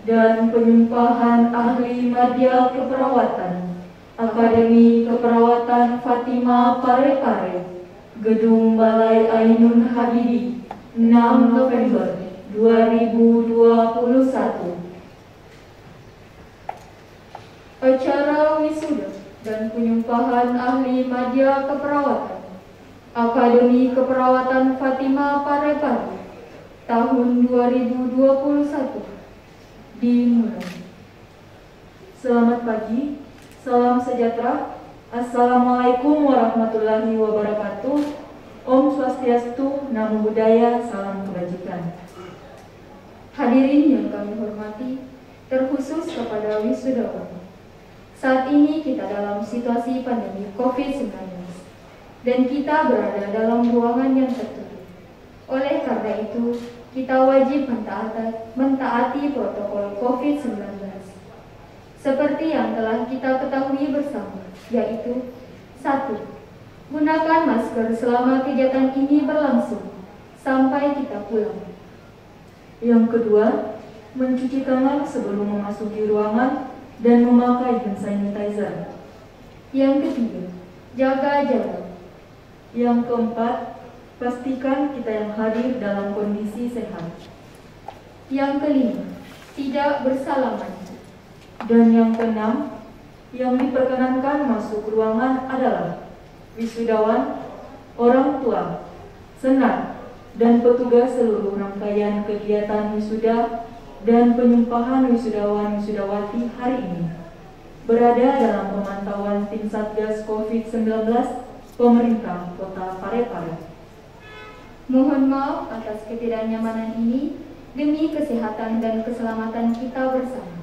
dan penyumpahan ahli madya keperawatan Akademi Keperawatan Fatima Parepare, Gedung Balai Ainun Habibie, 6 November 2021. Acara wisuda dan penyumpahan ahli madya keperawatan Akademi Keperawatan Fatima Parepare tahun 2021 dimulai. Selamat pagi, salam sejahtera, Assalamualaikum warahmatullahi wabarakatuh. Om Swastiastu, Namo Buddhaya, salam kebajikan. Hadirin yang kami hormati, terkhusus kepada wisudawan. Saat ini kita dalam situasi pandemi COVID-19 dan kita berada dalam ruangan yang tertutup. Oleh karena itu, kita wajib mentaati protokol COVID-19 seperti yang telah kita ketahui bersama, yaitu 1. Gunakan masker selama kegiatan ini berlangsung sampai kita pulang. Yang kedua, mencuci tangan sebelum memasuki ruangan dan memakai hand sanitizer. Yang ketiga, jaga jarak. Yang keempat, pastikan kita yang hadir dalam kondisi sehat. Yang kelima, tidak bersalaman. Dan yang keenam, yang diperkenankan masuk ruangan adalah wisudawan, orang tua, senat, dan petugas seluruh rangkaian kegiatan wisuda dan penyumpahan wisudawan-wisudawati hari ini berada dalam pemantauan tim Satgas COVID-19 Pemerintah Kota Parepare. Mohon maaf atas ketidaknyamanan ini demi kesehatan dan keselamatan kita bersama.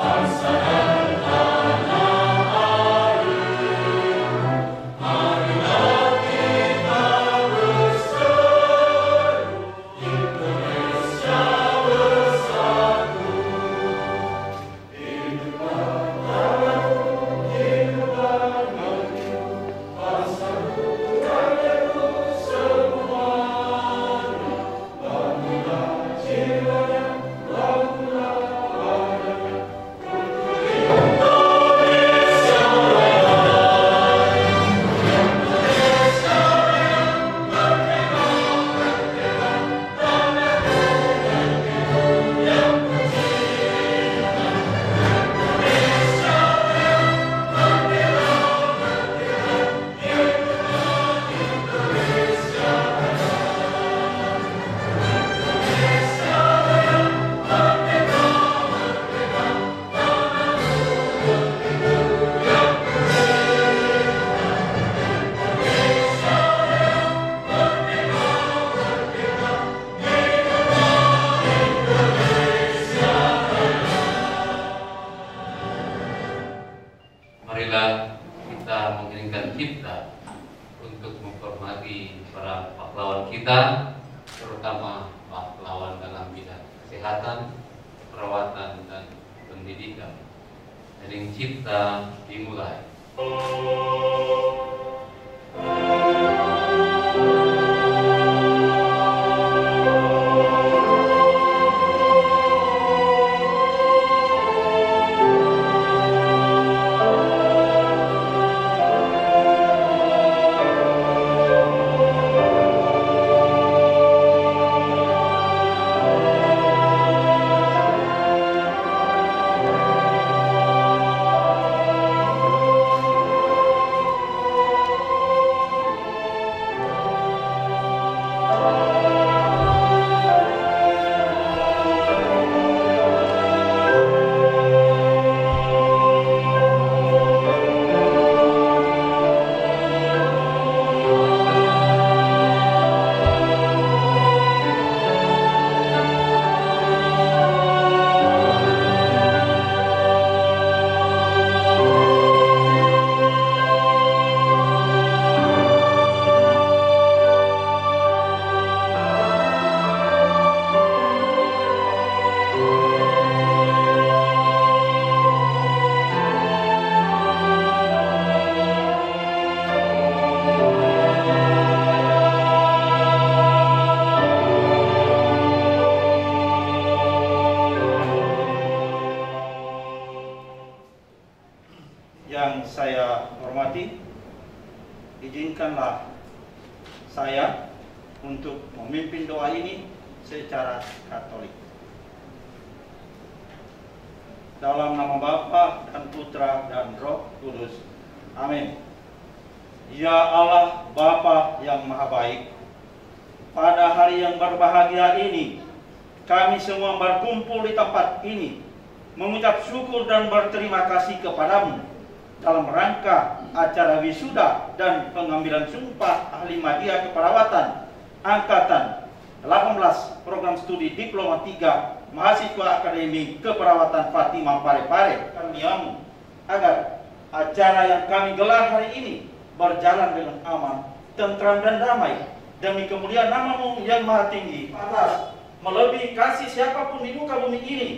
Bangsa marilah kita mengiringkan cipta untuk menghormati para pahlawan kita, terutama pahlawan dalam bidang kesehatan, perawatan, dan pendidikan. Iring cipta dimulai. Yang saya hormati, izinkanlah saya untuk memimpin doa ini secara Katolik. Dalam nama Bapa dan Putra dan Roh Kudus. Amin. Ya Allah Bapa yang Maha Baik, pada hari yang berbahagia ini, kami semua berkumpul di tempat ini, mengucap syukur dan berterima kasih kepadamu dalam rangka acara wisuda dan pengambilan sumpah ahli media keperawatan Angkatan 18 Program Studi Diploma 3 Mahasiswa Akademi Keperawatan Fatima Parepare Karniamu, agar acara yang kami gelar hari ini berjalan dengan aman, tentram dan damai demi kemuliaan nama-Mu yang maha tinggi. Atas melebihi kasih siapapun di muka bumi ini,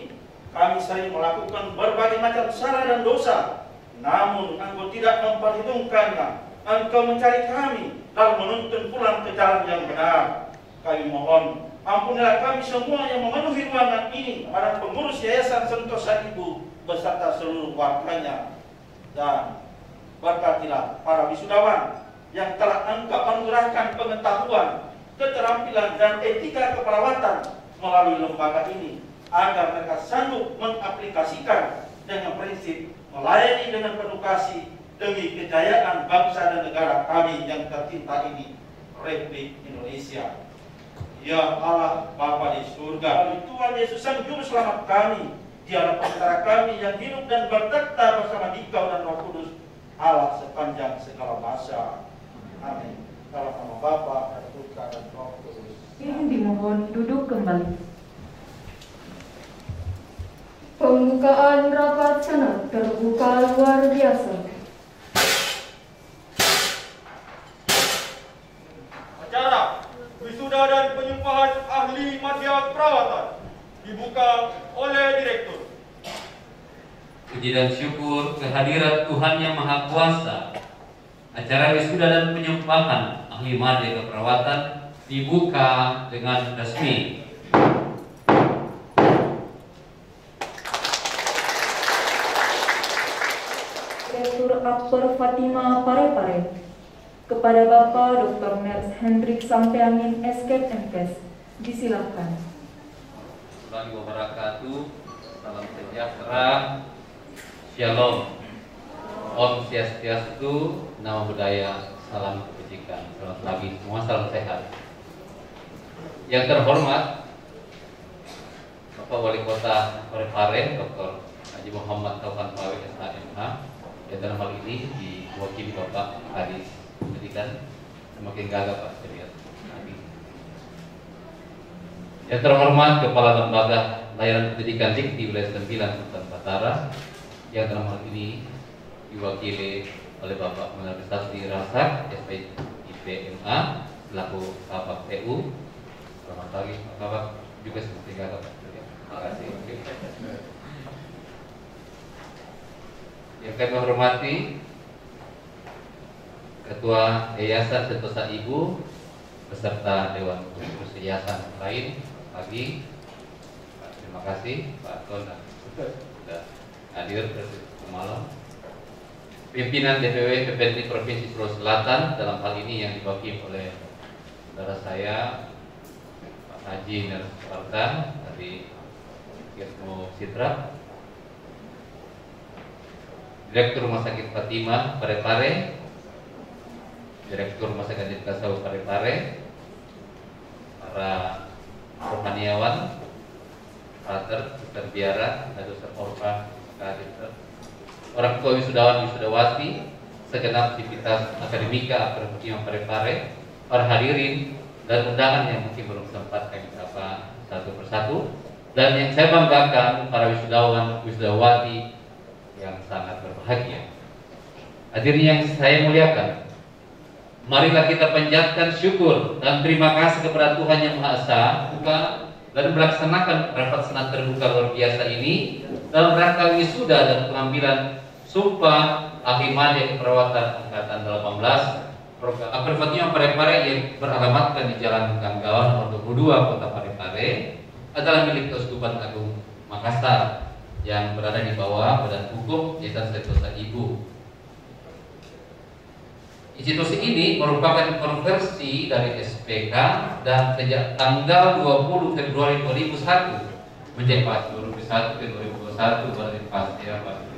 kami sering melakukan berbagai macam salah dan dosa, namun Engkau tidak memperhitungkannya. Engkau mencari kami lalu menuntun pulang ke jalan yang benar. Kami mohon, ampunilah kami semua yang memenuhi ruangan ini, para pengurus Yayasan Sentosa Ibu beserta seluruh warganya, dan berkatilah para wisudawan yang telah Engkau anugerahkan pengetahuan, keterampilan, dan etika keperawatan melalui lembaga ini, agar mereka sanggup mengaplikasikan dengan prinsip melayani dengan penuh kasih demi kejayaan bangsa dan negara kami yang tercinta ini, Republik Indonesia. Ya Allah Bapa di surga, Tuhan Yesus Sang Juru Selamat kami, Dialah Penentara kami yang hidup dan bertekta bersama Dikau dan Roh Kudus, Allah sepanjang segala masa. Amin. Dalam nama Bapa dan Putra dan Roh Kudus. Yang dimohon duduk kembali. Pembukaan rapat senat terbuka luar biasa. Acara wisuda dan penyumpahan ahli media perawatan dibuka oleh Direktur. Puji dan syukur kehadirat Tuhan Yang Maha Kuasa. Acara wisuda dan penyumpahan ahli media keperawatan dibuka dengan resmi. Direktur Akper Fatima Parepare, kepada Bapak Dr. Nels Hendrik Sampeangin SK MKes, disilakan. Assalamualaikum wabarakatuh. Salam sejahtera. Shalom. Om Swastiastu. Nama budaya. Salam kebajikan. Selamat pagi semua. Salam sehat. Yang terhormat Bapak Wali Kota Parepare, Dr. Haji Muhammad Taufan Pawe SHMH, yang dalam hal ini diwakili Bapak Kadis Pendidikan. Semakin gagah Pak Seriat. Yang terhormat Kepala Lembaga Layanan Pendidikan Dikti Wilayah 9 Sultan Batara, yang dalam hal ini diwakili oleh Bapak Menara Besar Rasak, SPIPMA, selaku Kabak TU. Selamat pagi Pak Kabak, juga seperti Kabak. Terima kasih. Yang kami hormati Ketua Yayasan Sentosa Ibu beserta Dewan Pengurus Yayasan lain pagi. Terima kasih Pak Ton sudah hadir ke malam. Pimpinan DPW PPNI Provinsi Sulawesi Selatan dalam hal ini yang diwakili oleh saudara saya Pak Haji Nersparta dari Ketmo Citra, Direktur Rumah Sakit Fatima Parepare, Direktur Rumah Sakit Kasau Parepare, para rohaniawan, Pater, Sister Biara, Dosen Orpa, orang tua wisudawan wisudawati, segenap aktivitas akademika Fatima Parepare, para hadirin dan undangan yang mungkin belum sempat kami sapa satu persatu, dan yang saya banggakan para wisudawan wisudawati yang sangat berbahagia. Hadirin yang saya muliakan, marilah kita panjatkan syukur dan terima kasih kepada Tuhan Yang Maha Esa dan melaksanakan rapat senat terbuka luar biasa ini dalam rangka wisuda dan pengambilan sumpah ahli media keperawatan angkatan 18 Program Fatima Parepare yang beralamatkan di Jalan Ganggawan nomor 22 Kota Parepare adalah milik Keuskupan Agung Makassar yang berada di bawah Badan Hukum Yayasan Sentosa Ibu. Institusi ini merupakan konversi dari SPK dan sejak tanggal 20 Februari 2001 menjadi Pak 2001 ke 2021 berarti pasti ya Pak.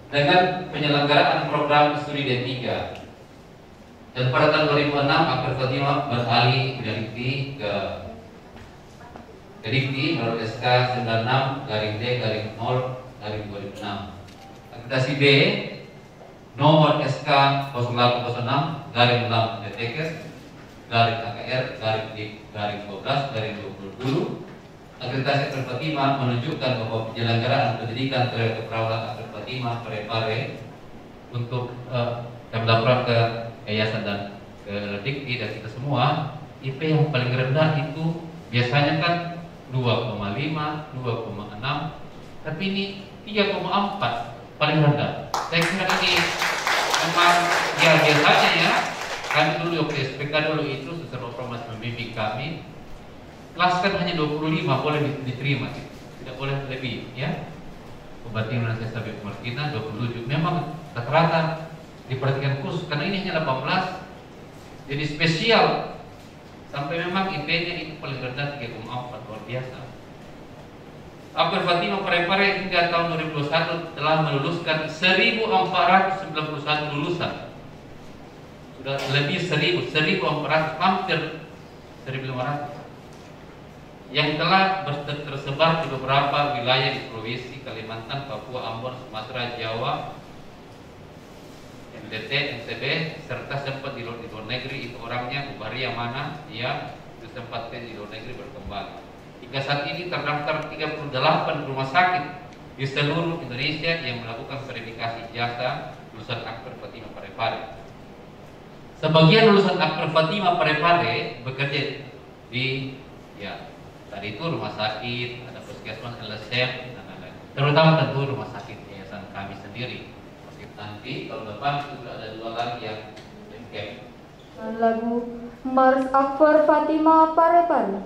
Dengan penyelenggaraan program studi D3 dan pada tahun 2006 Akbar Fatima beralih dari Dikti ke Dikti menurut SK 96-D-0-2006. Akreditasi B nomor SK 0806-DTKS-AKR-12-2020. Akreditasi Akbar Fatima menunjukkan bahwa penyelenggaraan pendidikan terhadap keperawatan Akbar Fatima Parepare untuk kami laporan ke yayasan dan ke Dikti dan kita semua, IP yang paling rendah itu biasanya kan 2,5, 2,6, tapi ini 3,4 paling rendah. Saya kira ini memang ya biasanya ya. Kami dulu waktu SPK dulu itu Suster Opromas membimbing kami, kelas kan hanya 25 boleh diterima, tidak boleh lebih ya. Pembandingan saya sampai Martina 27. Memang rata-rata diperhatikan khusus karena ini hanya 18, jadi spesial sampai memang IP-nya itu paling rendah 3,4 luar biasa. Akbar Fatima Parepare hingga tahun 2021 telah meluluskan 1.491 lulusan. Sudah lebih 1.400, hampir 1.500 yang telah tersebar di beberapa wilayah di Sulawesi, Kalimantan, Papua, Ambon, Sumatera, Jawa, NTT, NTB, serta sempat di luar negeri. Itu orangnya Ubaria mana dia ditempatkan di luar negeri berkembang. Hingga saat ini terdaftar 38 rumah sakit di seluruh Indonesia yang melakukan verifikasi jasa lulusan Akbar Fatima Parepare. Sebagian lulusan Akbar Fatima Parepare bekerja di tadi itu rumah sakit, ada puskesmas, LSM, dan lain-lain. Terutama tentu rumah sakit yayasan kami sendiri. Nanti tahun depan juga ada 2 lagi yang camp. Lagu Mars Akbar Fatima Parepare.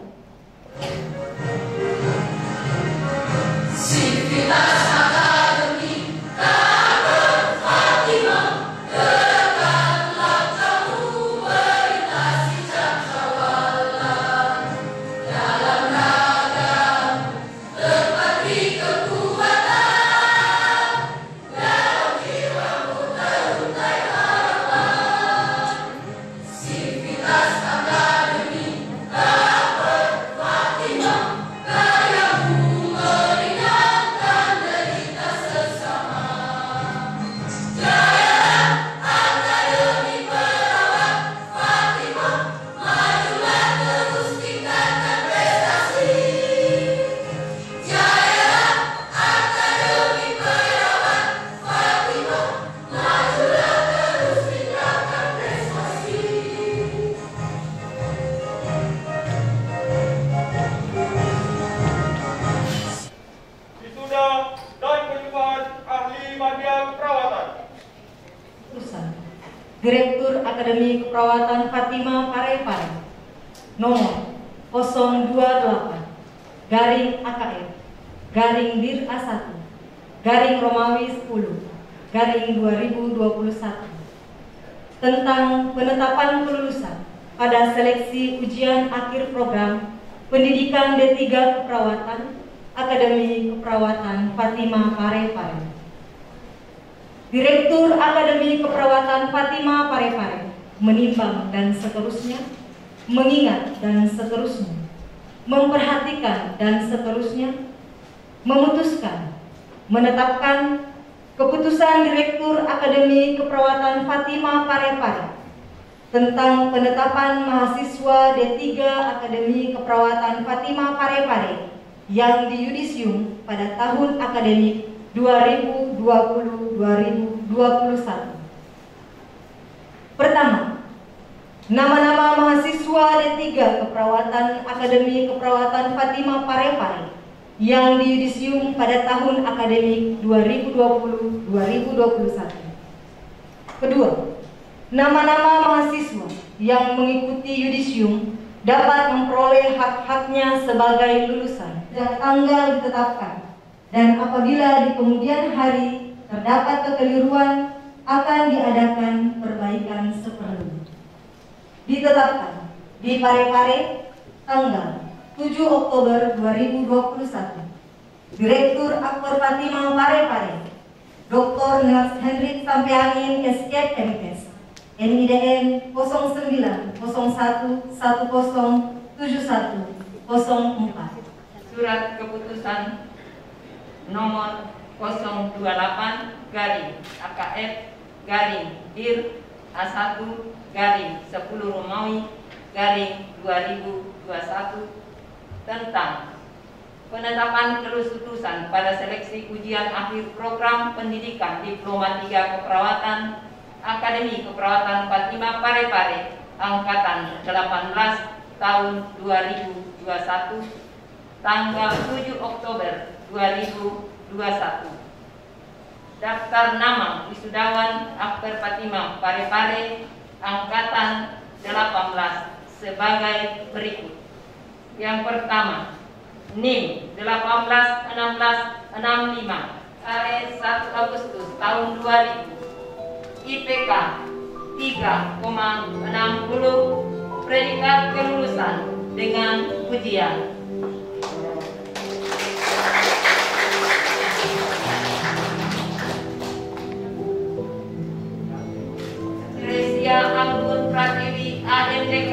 Sivitas Akademi Akbar Fatima, tegaklah kamu melintasi cakrawala dalam ragam terpatri kekuatan, dalam jiwamu teruntai harapan. Sivitas Akademi Akbar Fatima, kayamu meringankan derita. Madya Keperawatan. Utusan Direktur Akademi Keperawatan Fatima Parepare nomor 028 garing AKF garing dir A1 garing Romawi 10 garing 2021 tentang penetapan kelulusan pada seleksi ujian akhir program pendidikan D3 Keperawatan Akademi Keperawatan Fatima Parepare. Direktur Akademi Keperawatan Fatima Parepare menimbang dan seterusnya, mengingat dan seterusnya, memperhatikan dan seterusnya, memutuskan, menetapkan keputusan Direktur Akademi Keperawatan Fatima Parepare tentang penetapan mahasiswa D3 Akademi Keperawatan Fatima Parepare yang diyudisium pada tahun akademik 2020-2021. Pertama, nama-nama mahasiswa D3 Keperawatan Akademi Keperawatan Fatima Parepare yang diyudisium pada tahun akademik 2020-2021. Kedua, nama-nama mahasiswa yang mengikuti yudisium dapat memperoleh hak-haknya sebagai lulusan sejak tanggal ditetapkan, dan apabila di kemudian hari terdapat kekeliruan akan diadakan perbaikan seperlunya. Ditetapkan di Parepare tanggal 7 Oktober 2021, Direktur Akper Fatima Parepare, Dr. Nels Hendrik Sampeangin SK MKes, NIDN 0911017104. Surat keputusan nomor 028 garing AKF garing dir A1 garing 10 Romawi garing 2021 tentang penetapan kelulusan pada seleksi ujian akhir program pendidikan Diploma 3 Keperawatan Akademi Keperawatan Fatima Parepare angkatan 18 tahun 2021 tanggal 7 Oktober 2021. Daftar nama wisudawan Akper Fatima Parepare angkatan 18 sebagai berikut. Yang pertama, NIM 181665 hari 1 Agustus tahun 2000, IPK 3,60, predikat kelulusan dengan ujian. Tresia Anggun Pratiwi AMDK,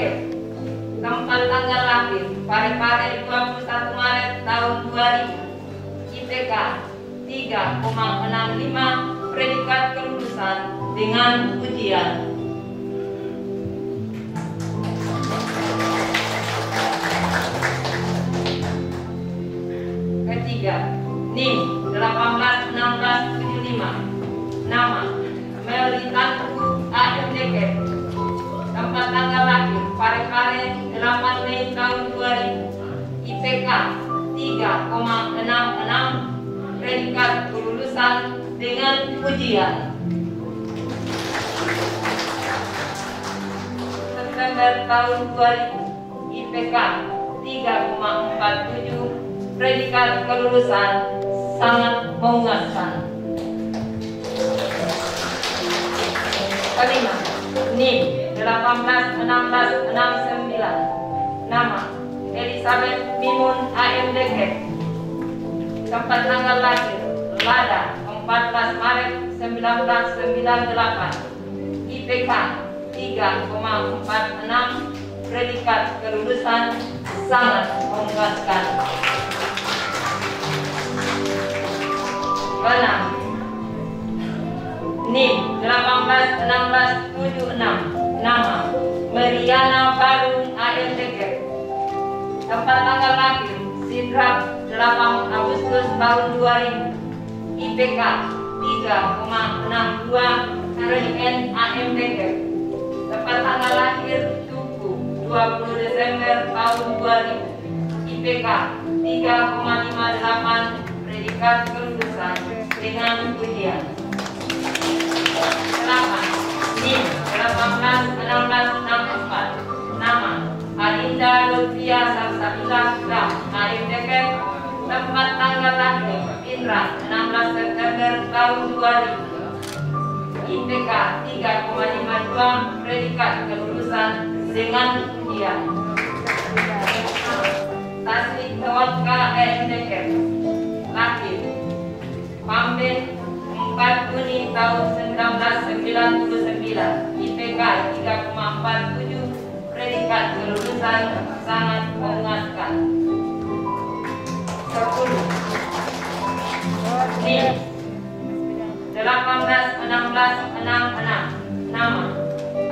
tempat tanggal lahir Parepare 21 Maret tahun 2000, IPK 3,65, predikat kelulusan dengan ujian. Ketiga, NIM 181675, nama Melitanku AMDK, tempat tanggal lahir Parepare 8 Mei tahun 2000, IPK 3,66, predikat kelulusan dengan ujian. September tahun 2000, IPK 3,47, predikat kelulusan sangat memuaskan. Kelima, NIM 181669, nama Elizabeth Mimun AMDK, tempat tanggal lahir Lada 14 Maret 1998, IPK 3,46, predikat kelulusan sangat memuaskan. Keenam, NIM 181676, nama Meriana Barung AMDK, tempat tanggal lahir Sidrap 8 Agustus tahun 2000, IPK 3,62, RN AMDK, tempat tanggal lahir Tugu 20 Desember tahun 2000, IPK 3,58, predikat kelulusan dengan pujian. 8. NIM 18-16-64. Nama Alinda Lutfia Salsabila Ram AMDK. Tempat tanggal lahir Indra 16 September tahun 2000. IPK 3,52, predikat kelulusan dengan ujian. Tasdik Tawatka AMDK. Lahir Pamben 4 Juni tahun 1999. IPK 3,47, predikat kelulusan sangat memuaskan. 10. NIM 18-16-66. Nama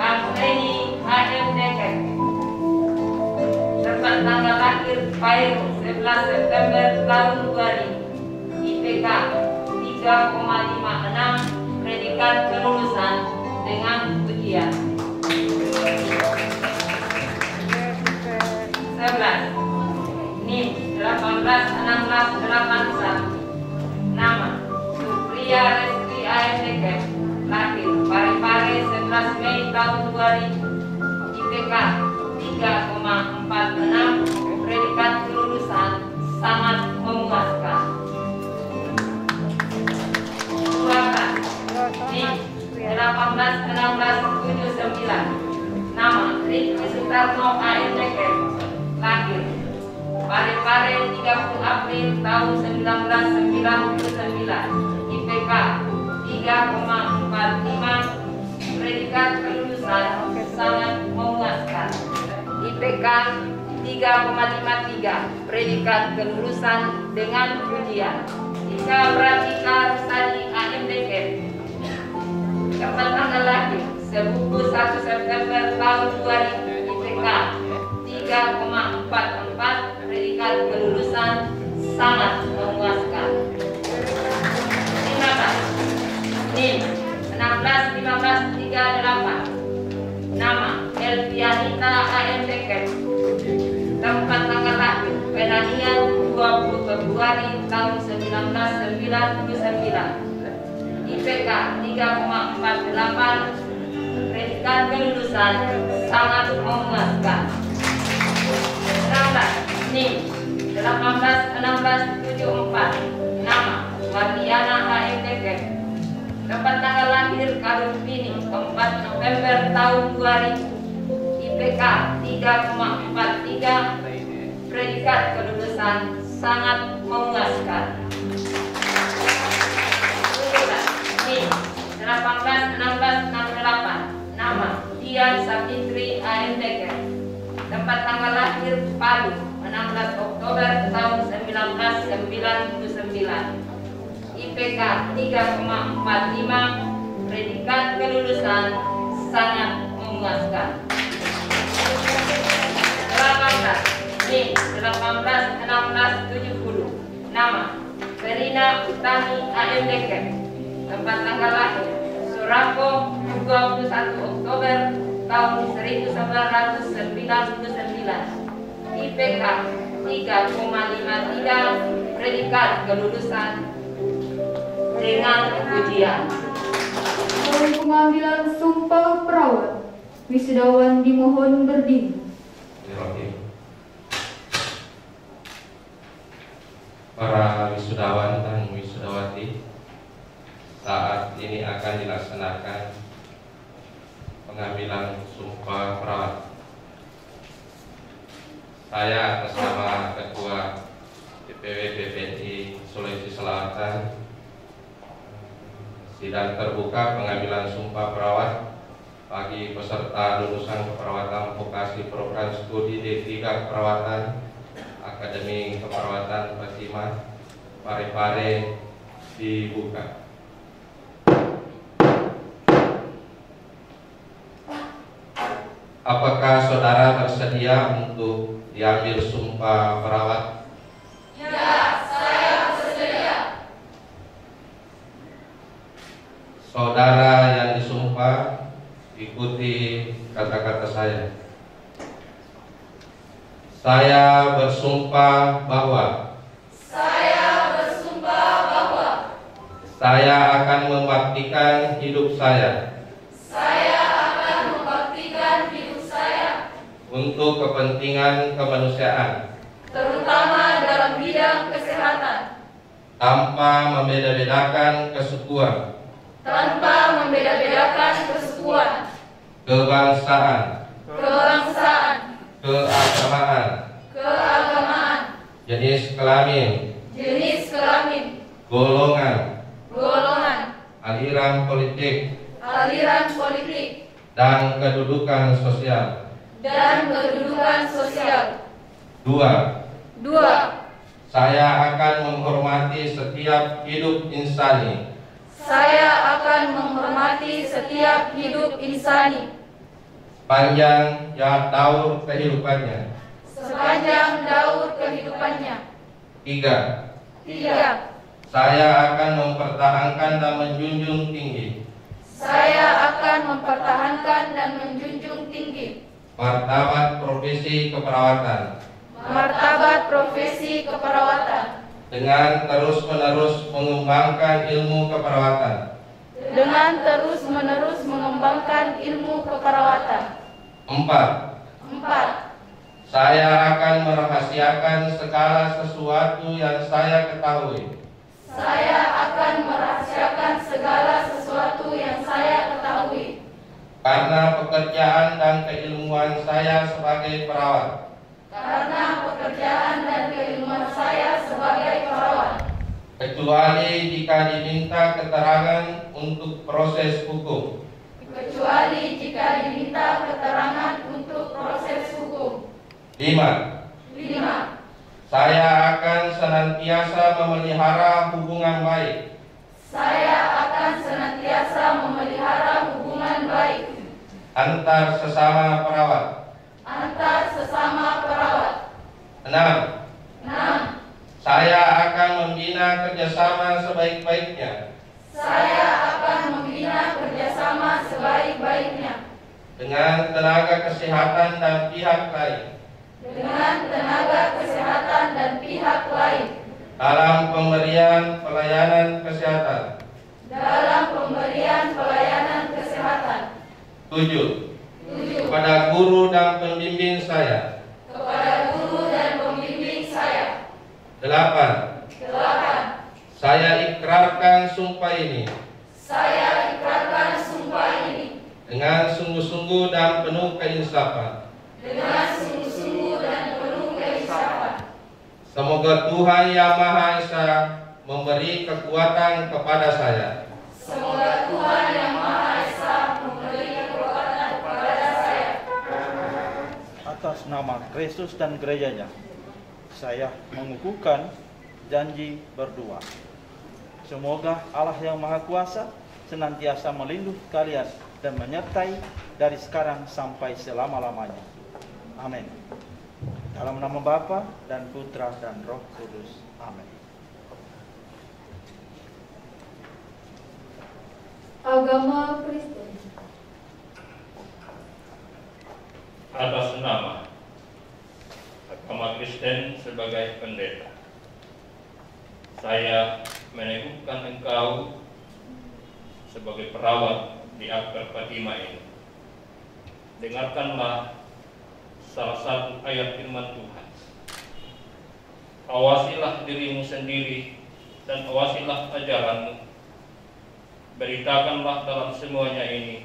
Akreni AMDK. Tempat tanggal lahir Pairu 11 September tahun 2000. IPK 3,56, predikat kelulusan dengan ujian. 11. NIM 18-16-81. Nama Supriya Resti AMDK. Lahir Parepare 11 Mei tahun 2000. IPK 3,46, predikat kelulusan sangat memuaskan. 12. NIM 18-16-79. Nama Rifki Sutarno AMDK. Lahir Parepare 30 April tahun 1999. IPK 3,45, predikat kelulusan sangat memuaskan. IPK 3,53, predikat kelulusan dengan ujian. Ika Pratika Rusadi AMDK. Tempat tanggal lahir Sebuku 1 September tahun 2000. IPK 3,44, predikat kelulusan sangat memuaskan. 15. NIM 16-15-38. Nama Elvianita AMDK. Tempat tanggal lahir Penanian 20 Februari tahun 1999. IPK 3,48, predikat kelulusan sangat memuaskan. 16. NIM 18-16-74. Nama Marliana AMDK. Tempat tanggal lahir Karumpini 4 November tahun 2000. IPK 3,43, predikat kelulusan sangat memuaskan. 17. NIM 18-16-68. Nama Dian Sapitri AMDK. Tempat tanggal lahir Palu 16 Oktober tahun 1999. IPK 3,45, predikat kelulusan sangat memuaskan. 18. NIM 18-16-70. Nama Verina Utami AMDK. Tempat tanggal lahir Surako 21 Oktober tahun 1999. IPK 3,53, predikat kelulusan dengan ujian. Oleh pengambilan sumpah perawat, wisudawan dimohon berdiri. Para wisudawan dan wisudawati, saat ini akan dilaksanakan pengambilan sumpah perawat. Saya atas nama Ketua DPW BPI Sulawesi Selatan, sidang terbuka pengambilan sumpah perawat bagi peserta lulusan keperawatan vokasi program studi D3 keperawatan Akademi Keperawatan Fatimah Parepare dibuka. Apakah saudara bersedia untuk diambil sumpah perawat? Ya, saya bersedia. Saudara yang disumpah, ikuti kata-kata saya. Saya bersumpah bahwa Saya akan membaktikan hidup saya Saya akan membaktikan hidup saya untuk kepentingan kemanusiaan terutama dalam bidang kesehatan tanpa membeda-bedakan kesukuan, kesukuan, kebangsaan, keagamaan, jenis kelamin, golongan, aliran politik, dan kedudukan sosial. 2. Saya akan menghormati setiap hidup insani sepanjang daur kehidupannya. 3. Saya akan mempertahankan dan menjunjung tinggi martabat profesi keperawatan dengan terus-menerus mengembangkan ilmu keperawatan. 4. Saya akan merahasiakan segala sesuatu yang saya ketahui karena pekerjaan dan keilmuan saya sebagai perawat. Kecuali jika diminta keterangan untuk proses hukum. 5. Saya akan senantiasa memelihara hubungan baik antar sesama perawat. 6. Saya akan membina kerjasama sebaik-baiknya dengan tenaga kesehatan dan pihak lain dalam pemberian pelayanan kesehatan. 7. Kepada guru dan pembimbing saya. 8. Saya ikrarkan sumpah ini dengan sungguh-sungguh dan penuh keinsafan. Semoga Tuhan Yang Maha Esa memberi kekuatan kepada saya. Atas nama Kristus dan gerejanya, saya mengukuhkan janji berdua. Semoga Allah yang Maha Kuasa senantiasa melindungi kalian dan menyertai dari sekarang sampai selama-lamanya. Amin. Dalam nama Bapa dan Putra dan Roh Kudus. Amin. Agama Kristen. Atas nama agama Kristen sebagai pendeta, saya meneguhkan engkau sebagai perawat di Akbar Fatima ini. Dengarkanlah salah satu ayat firman Tuhan. Awasilah dirimu sendiri dan awasilah ajaranmu. Beritakanlah dalam semuanya ini,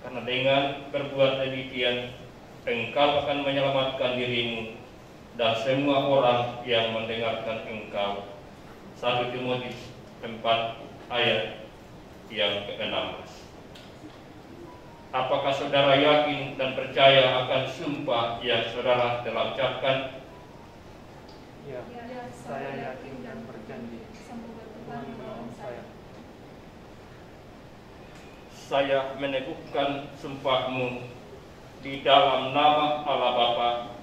karena dengan berbuat demikian engkau akan menyelamatkan dirimu dan semua orang yang mendengarkan engkau. 1 Timotius 4 ayat yang ke-16. Apakah saudara yakin dan percaya akan sumpah yang saudara telah ucapkan? Ya, saya yakin dan berjanji. Semoga Tuhan menolong saya. Saya meneguhkan sumpahmu di dalam nama Allah Bapa,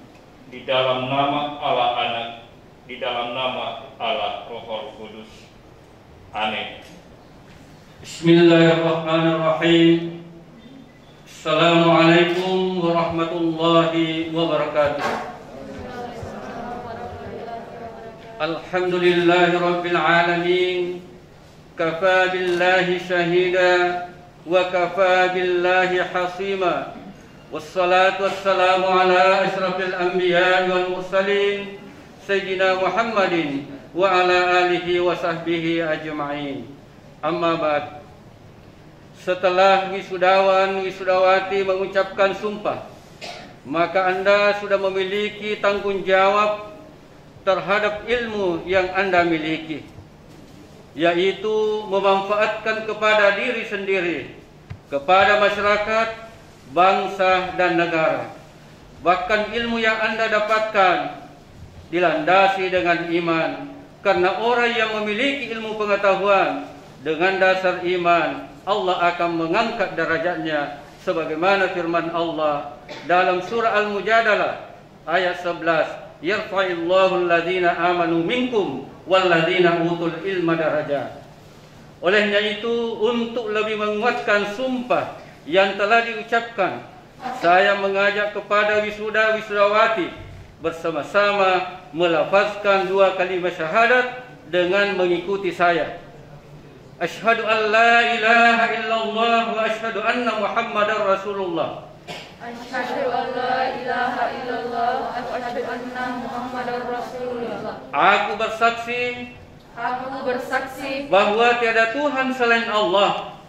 di dalam nama Allah Anak, di dalam nama Allah Roh Kudus. Amin. Bismillahirrahmanirrahim. Assalamualaikum warahmatullahi wabarakatuh. Alhamdulillahi rabbil alamin. كفى بالله شهيدا وكفى بالله حصيما والصلاة والسلام على أشرف الأنبياء والمرسلين سيدنا محمد وعلى آله وصحبه أجمعين. Amma ba'd. Setelah wisudawan wisudawati mengucapkan sumpah, maka Anda sudah memiliki tanggung jawab terhadap ilmu yang Anda miliki, yaitu memanfaatkan kepada diri sendiri, kepada masyarakat, bangsa dan negara. Bahkan ilmu yang Anda dapatkan dilandasi dengan iman, karena orang yang memiliki ilmu pengetahuan dengan dasar iman, Allah akan mengangkat derajatnya sebagaimana firman Allah dalam surah Al-Mujadalah ayat 11, yarfa'illahu alladhina amanu minkum walladhina utul ilma darajat. Olehnya itu, untuk lebih menguatkan sumpah yang telah diucapkan, saya mengajak kepada wisuda-wisudawati bersama-sama melafazkan 2 kalimat syahadat dengan mengikuti saya. Asyhadu an la ilaha illallah wa asyhadu anna Muhammadar Rasulullah. Asyhadu an la ilaha illallah wa asyhadu anna Muhammadar Rasulullah. Aku bersaksi bahwa tiada Tuhan selain Allah.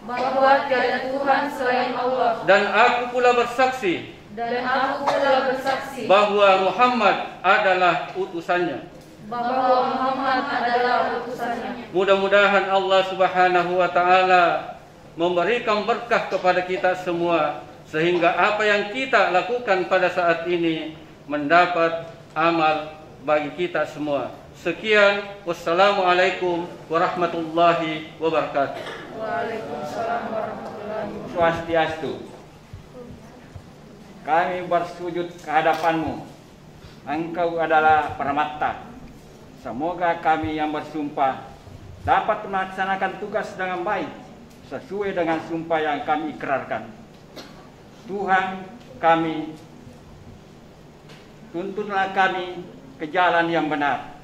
Dan aku pula bersaksi bahwa Muhammad adalah utusannya. Mudah-mudahan Allah Subhanahu wa taala memberikan berkah kepada kita semua, sehingga apa yang kita lakukan pada saat ini mendapat amal bagi kita semua. Sekian, wassalamualaikum warahmatullahi wabarakatuh. Waalaikumsalam warahmatullahi wabarakatuh. Swastiastu. Kami bersujud ke hadapan-Mu. Engkau adalah Permata. Semoga kami yang bersumpah dapat melaksanakan tugas dengan baik sesuai dengan sumpah yang kami ikrarkan. Tuhan kami, tuntunlah kami ke jalan yang benar.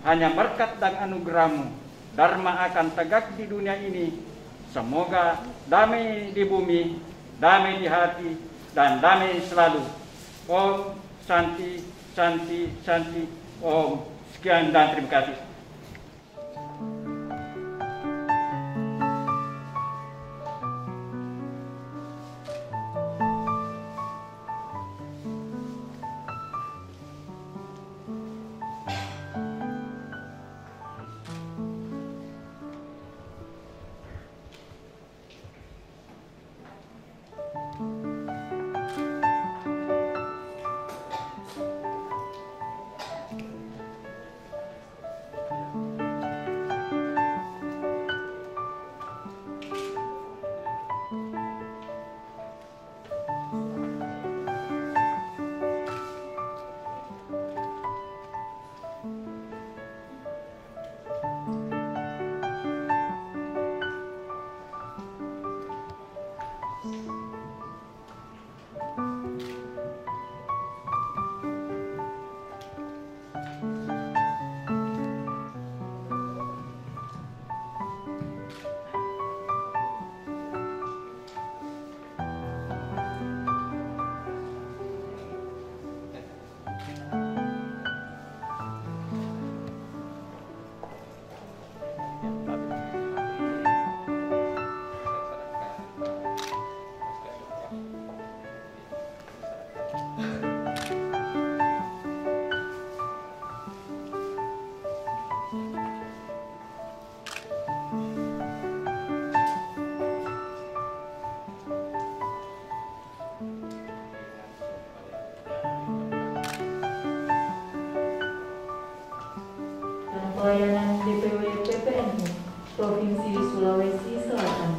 Hanya berkat dan anugerah-Mu, dharma akan tegak di dunia ini. Semoga damai di bumi, damai di hati, dan damai selalu. Om Santi, Santi, Santi, Om. Sekian dan terima kasih. Pelayanan DPW PPNU Provinsi Sulawesi Selatan.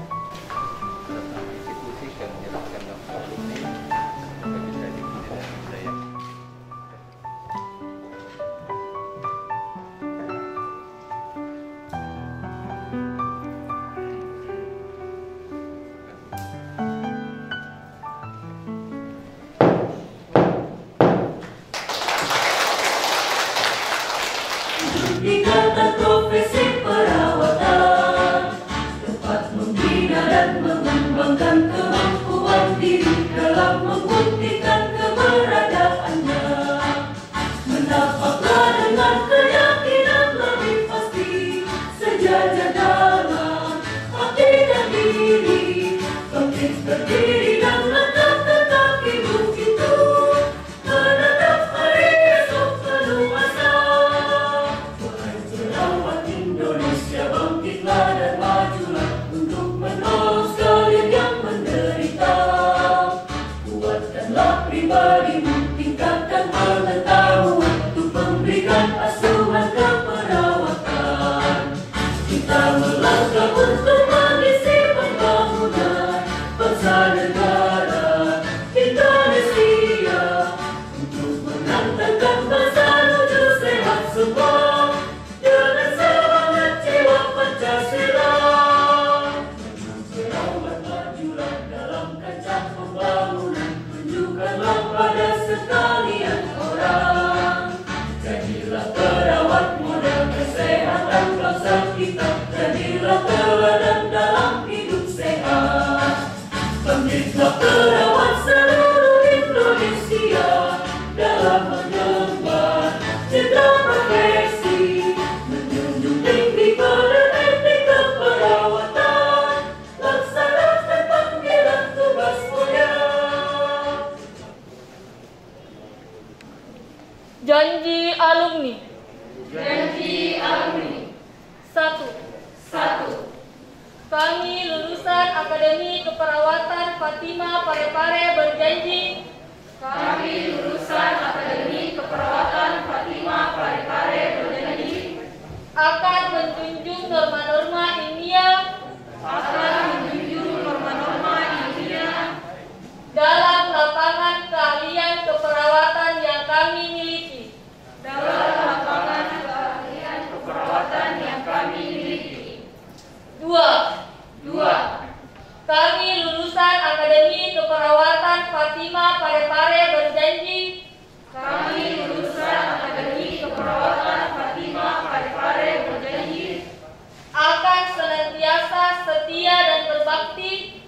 Ikatan Profesi Perawatan lulusan Akademi Keperawatan Fatima Parepare berjanji. Kami lulusan Akademi Keperawatan Fatima Parepare berjanji akan menjunjung norma-norma ilmiah dalam lapangan keahlian keperawatan yang kami miliki. Dua. Kami lulusan Akademi Keperawatan Fatima Parepare berjanji. Kami lulusan Akademi Keperawatan Fatima Parepare berjanji akan senantiasa setia dan berbakti.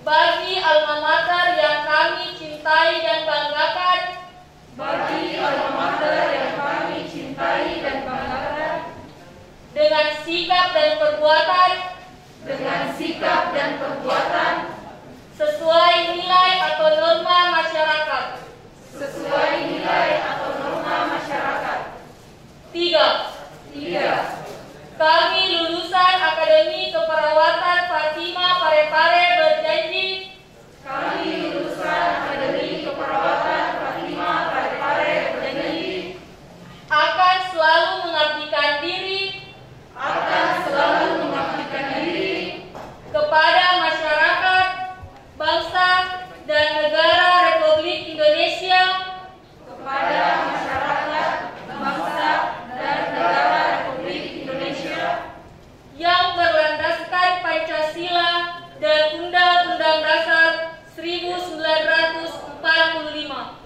Bagi alma mater yang kami cintai dan banggakan. Dengan sikap dan perbuatan. Sesuai nilai atau norma masyarakat. 3. Kami lulusan Akademi Keperawatan Fatima Parepare berjanji. Akan selalu mengabdikan diri. Kepada masyarakat, bangsa, dan negara Republik Indonesia. Yang berlandaskan Pancasila dan Undang-Undang Dasar 1945.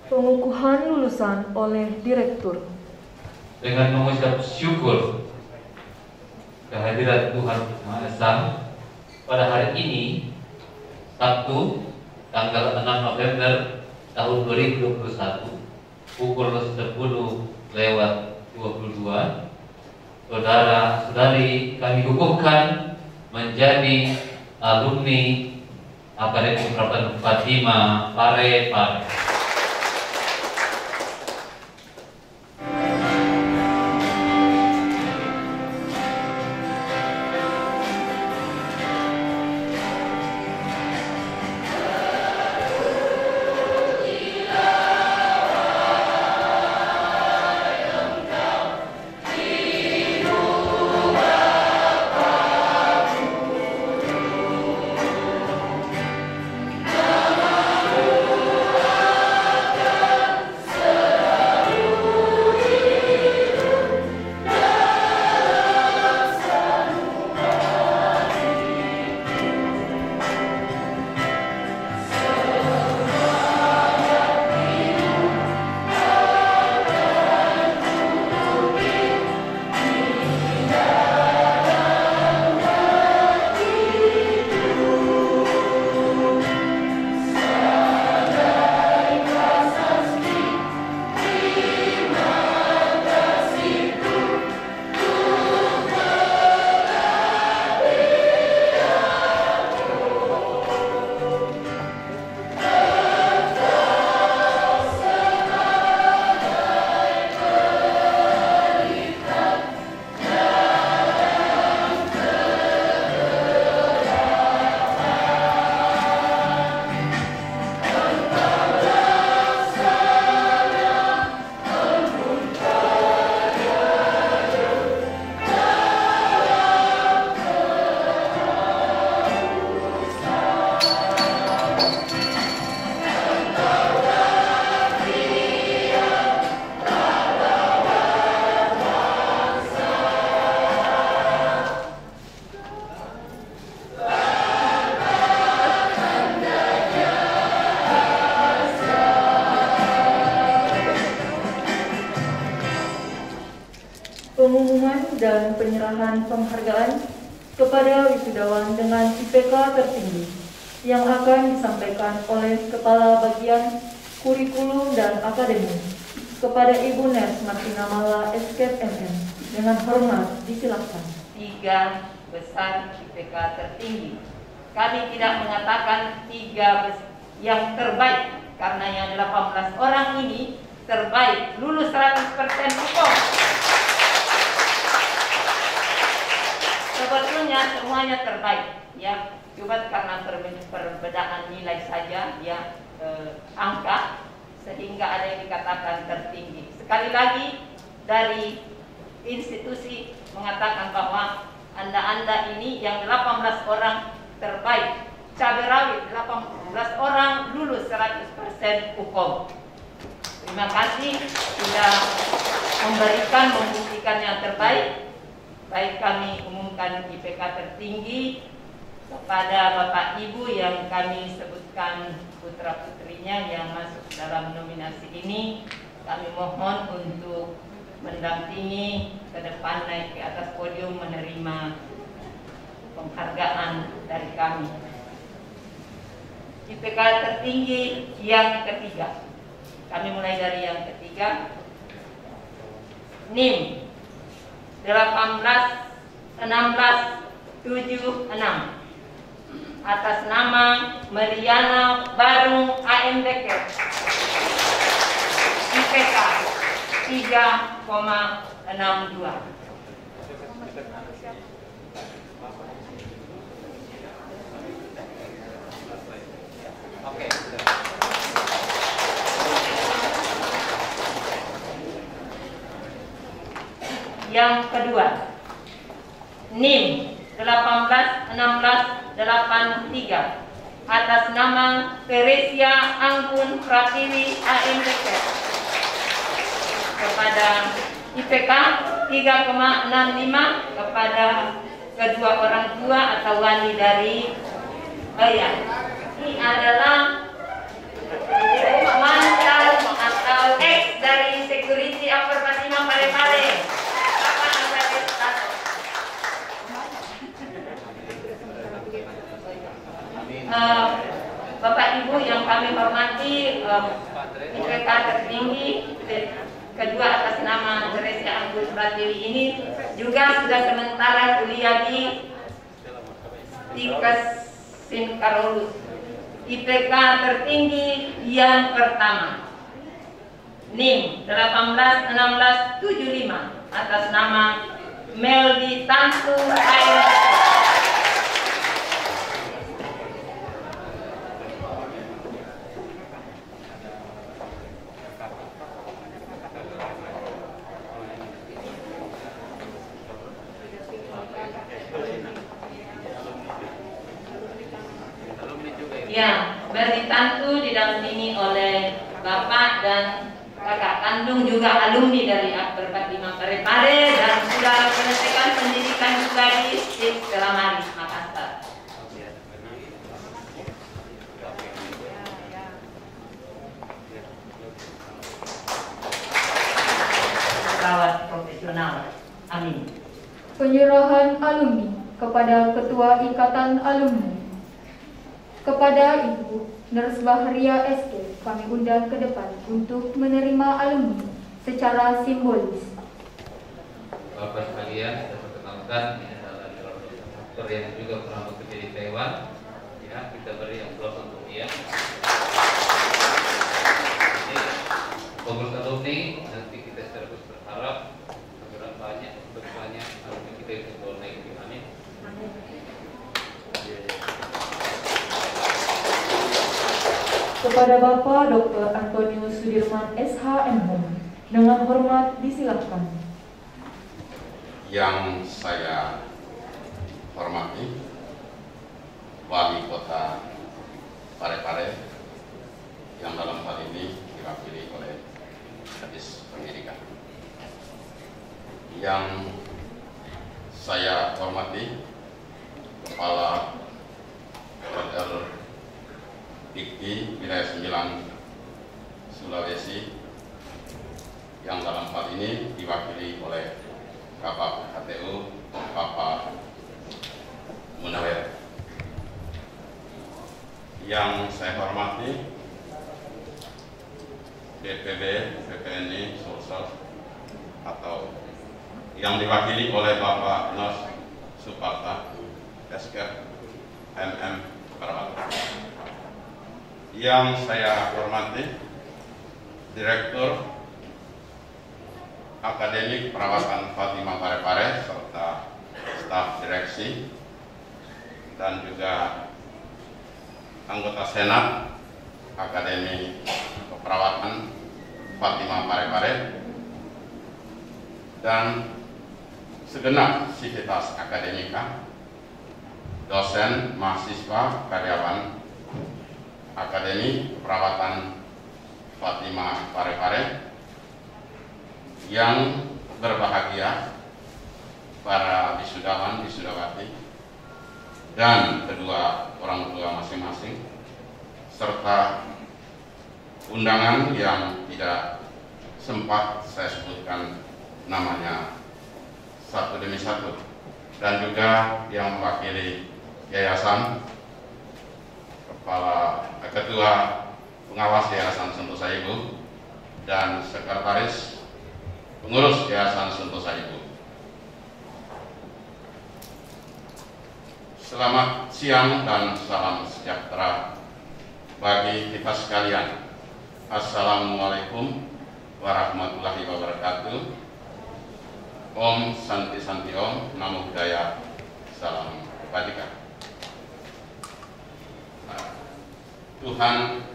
Pengukuhan lulusan oleh Direktur. Dengan mengucap syukur kehadirat Tuhan Maha Esa, pada hari ini Sabtu tanggal 6 November tahun 2021 pukul 10:22, saudara-saudari kami kukuhkan menjadi alumni Akademi Keperawatan Fatima Parepare. Pengumuman dan penyerahan penghargaan kepada wisudawan dengan IPK tertinggi yang akan disampaikan oleh Kepala Bagian Kurikulum dan Akademi kepada Ibu Ners Martina Mala, Eskep MM. Dengan hormat disilakan. 3 besar IPK tertinggi. kami tidak mengatakan 3 yang terbaik, karena yang 18 orang ini terbaik, lulus 100% hukum. Sebetulnya semuanya terbaik, ya. Cuma karena perbedaan nilai saja, ya, angka, sehingga ada yang dikatakan tertinggi. Sekali lagi dari institusi mengatakan bahwa Anda ini yang 18 orang terbaik, cabai rawit 18 orang lulus 100% hukum. Terima kasih sudah membuktikan yang terbaik. Baik, kami umumkan IPK tertinggi kepada Bapak Ibu yang kami sebutkan putra-putrinya yang masuk dalam nominasi ini. Kami mohon untuk mendampingi ke depan, naik ke atas podium menerima penghargaan dari kami. IPK tertinggi yang ketiga. Kami mulai dari yang ketiga. NIM 18-16-76 atas nama Meriana Barung AMDK, IPK 3,62. Oke. Yang kedua, NIM 18-16-83 atas nama Teresia Anggun Pratiwi AMDK kepada IPK 3,65 kepada kedua orang tua atau wali dari ini adalah mantan atau ex dari security Upper Fatima Parepare. Bapak Ibu yang kami hormati, IPK tertinggi kedua atas nama Teresia Anggun Pratiwi ini juga sudah sementara kuliah di Tikes Sinkarolus. IPK tertinggi yang pertama, NIM 18-16-75 atas nama Meldi Tantu AMDK. Ya, Meldi Tantu didampingi oleh Bapak dan kakak kandung juga alumni dari Upper Fatima Parepare dan sudah menyelesaikan pendidikan juga di Stella Maris, Makassar. Perawat profesional. Amin. Penyerahan alumni kepada Ketua Ikatan Alumni. Kepada Ibu Nurse Bahria SK, kami undang ke depan untuk menerima alumni secara simbolis. Bapak sekalian, saya perkenalkan ini adalah dokter yang juga pernah bekerja di Taiwan. Ya, kita beri aplaus untuk dia. Ini pengurus alumni, nanti kita terus berharap agar banyak alumni kita itu boleh naik. Amin. Kepada Bapak Dr. Antonius Sudirman SHMH, dengan hormat disilakan. Yang saya hormati Wali Kota Parepare yang dalam hal ini diwakili oleh Kadis Pendidikan. Yang saya hormati Kepala RR Dikti Wilayah 9 Sulawesi yang dalam hal ini diwakili oleh Bapak HTU Bapak Munawir. Yang saya hormati DPB PPNI Sulsel atau yang diwakili oleh Bapak Nos Suparta SK MM Perawatan. Yang saya hormati Direktur Akademik Perawatan Fatima Parepare serta staf direksi dan juga anggota Senat Akademi Keperawatan Fatima Parepare dan segenap sivitas akademika, dosen, mahasiswa, karyawan Akademi Perawatan Fatima Parepare yang berbahagia, para wisudawan, wisudawati, dan kedua orang tua masing-masing, serta undangan yang tidak sempat saya sebutkan namanya satu demi satu, dan juga yang mewakili yayasan, ketua pengawas Yayasan Sentosa Ibu, dan sekretaris pengurus Yayasan Sentosa Ibu. Selamat siang dan salam sejahtera bagi kita sekalian. Assalamualaikum warahmatullahi wabarakatuh. Om Santi Santi Om, Namo Buddhaya, Salam Kebajikan. Tuhan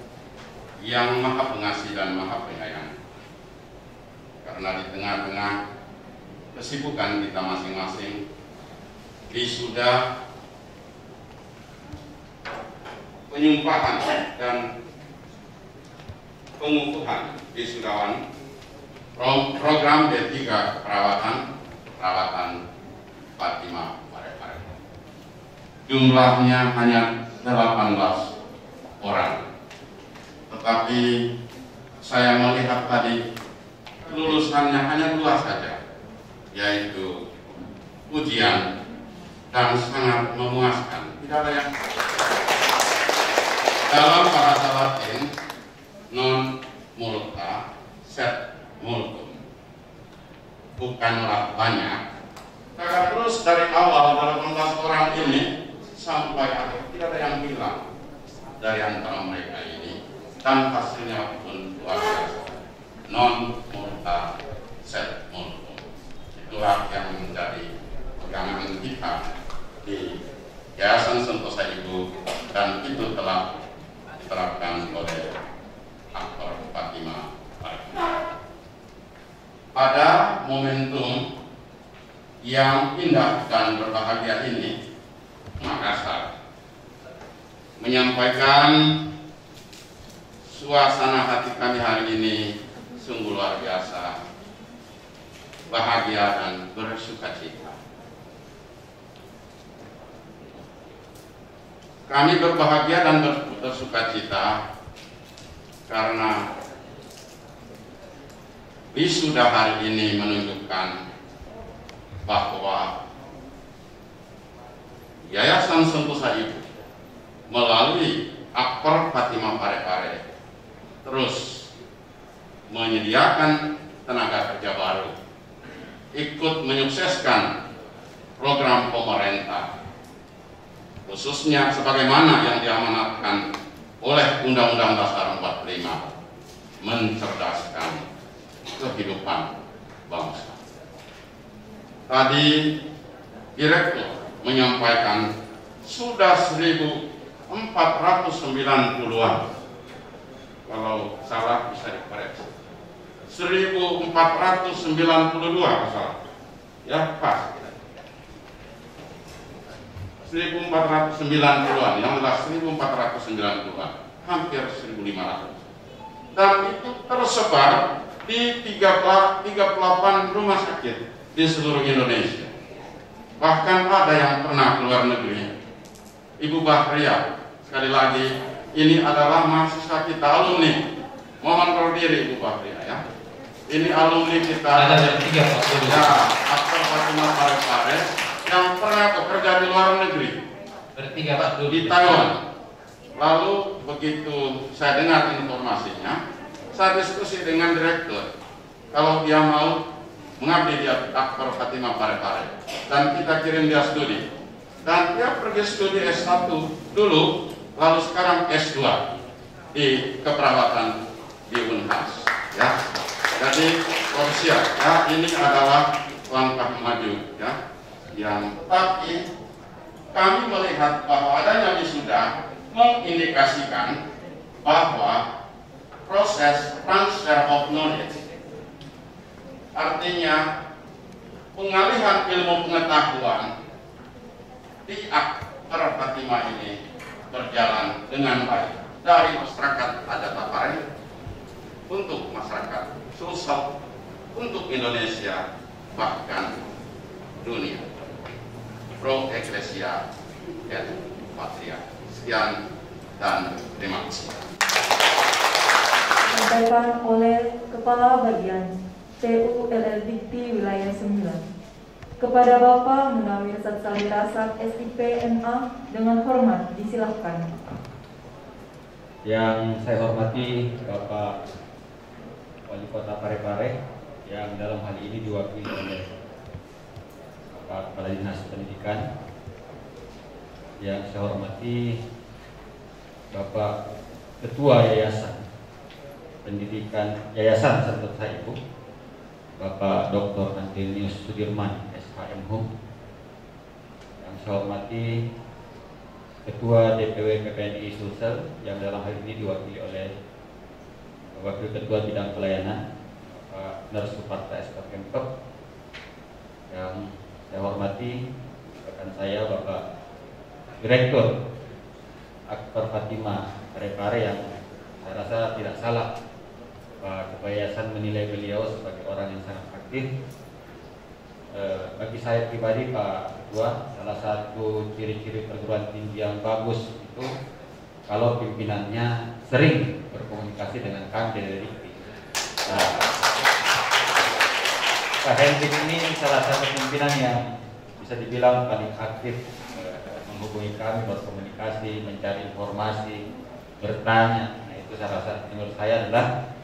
yang Maha Pengasih dan Maha Penyayang, karena di tengah-tengah kesibukan kita masing-masing, wisuda, penyumpahan dan pengukuhan wisudawan program D3 perawatan Fatima Parepare. Jumlahnya hanya 18 orang, tetapi saya melihat tadi lulusannya hanya 2 saja, yaitu ujian dan sangat memuaskan. Tidak ada yang dalam bahasa Latin non multa sed multum, bukanlah banyak, maka terus dari awal 18 orang ini sampai akhir tidak ada yang hilang dari antara mereka ini, dan hasilnya pun luar biasa. Non multa sed multum, itulah yang menjadi pegangan kita di Yayasan Sentosa Ibu, dan itu telah diterapkan oleh aktor Fatima Parepare. Pada momentum yang indah dan berbahagia ini, Makassar menyampaikan suasana hati kami hari ini sungguh luar biasa, bahagia dan bersukacita. Kami berbahagia dan bersukacita karena wisuda hari ini menunjukkan bahwa Yayasan Sentosa Ibu melalui aktor Fatima Parepare terus menyediakan tenaga kerja baru, ikut menyukseskan program pemerintah, khususnya sebagaimana yang diamanatkan oleh Undang-Undang Dasar 45, mencerdaskan kehidupan bangsa. Tadi Direktur menyampaikan sudah 1.490-an, kalau salah bisa dikoreksi, 1.492 salah, ya pas, 1.490-an, yang jelas 1.490-an, hampir 1.500, dan itu tersebar di 38 rumah sakit di seluruh Indonesia. Bahkan ada yang pernah keluar negeri. Ibu Bahria, sekali lagi, ini adalah mahasiswa kita, alumni. Mohon berdiri Ibu Bahria ya. Ini alumni kita. Ada 3 ya, aktor Fatima Parepare yang pernah bekerja di luar negeri. Bertiga Pak di Taiwan. Lalu begitu saya dengar informasinya, saya diskusi dengan direktur. Kalau dia mau mengabdi di aktor Fatima Parepare, dan kita kirim dia studi. dan dia pergi studi S1 dulu, lalu sekarang S2 di keperawatan di Unhas. Ya, jadi Korsia, ya ini adalah langkah maju, ya. Yang tapi kami melihat bahwa adanya wisuda mengindikasikan bahwa proses transfer of knowledge, artinya pengalihan ilmu pengetahuan di Akbar Fatimah ini berjalan dengan baik dari masyarakat adat Tapari untuk masyarakat Sulsel, untuk Indonesia, bahkan dunia. Pro Ecclesia et Patria. Sekian dan terima kasih. Disampaikan oleh Kepala Bagian TULL Dikti Wilayah 9. Kepada Bapak Munawir Satsali Rasat SIP MA dengan hormat disilahkan. Yang saya hormati Bapak Wali Kota Parepare yang dalam hal ini diwakili oleh Bapak Kepala Dinas Pendidikan. Yang saya hormati Bapak Ketua Yayasan Pendidikan Yayasan Serta Ibu, Bapak Dr. Antonius Sudirman SHM Hum. Yang saya hormati Ketua DPW PPNI Sulsel yang dalam hal ini diwakili oleh Wakil Ketua Bidang Pelayanan Bapak Narsuparta SK Pemkab. Yang saya hormati rekan saya Bapak Direktur Akbar Fatimah Parepare yang saya rasa tidak salah Pak Ketua Yayasan menilai beliau sebagai orang yang sangat aktif. Bagi saya pribadi Pak Ketua, salah satu ciri-ciri perguruan tinggi yang bagus itu kalau pimpinannya sering berkomunikasi dengan kami dari Dikti. Pak Hendrik ini salah satu pimpinan yang bisa dibilang paling aktif menghubungi kami, berkomunikasi, mencari informasi, bertanya. Nah, itu saya rasa menurut saya adalah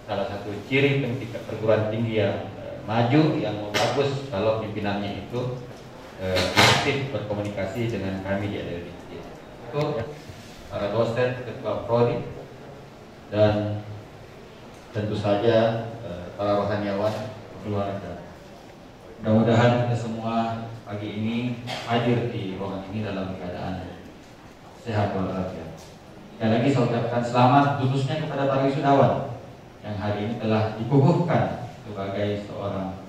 salah satu ciri penting perguruan tinggi yang maju, yang mau bagus kalau pimpinannya itu aktif berkomunikasi dengan kami di Dikti. Itu para dosen, ketua prodi, dan tentu saja para rohaniawan keluarga. Mudah-mudahan kita semua pagi ini hadir di ruangan ini dalam keadaan sehat walafiat. Sekali lagi saya ucapkan selamat khususnya kepada para wisudawan yang hari ini telah dikukuhkan sebagai seorang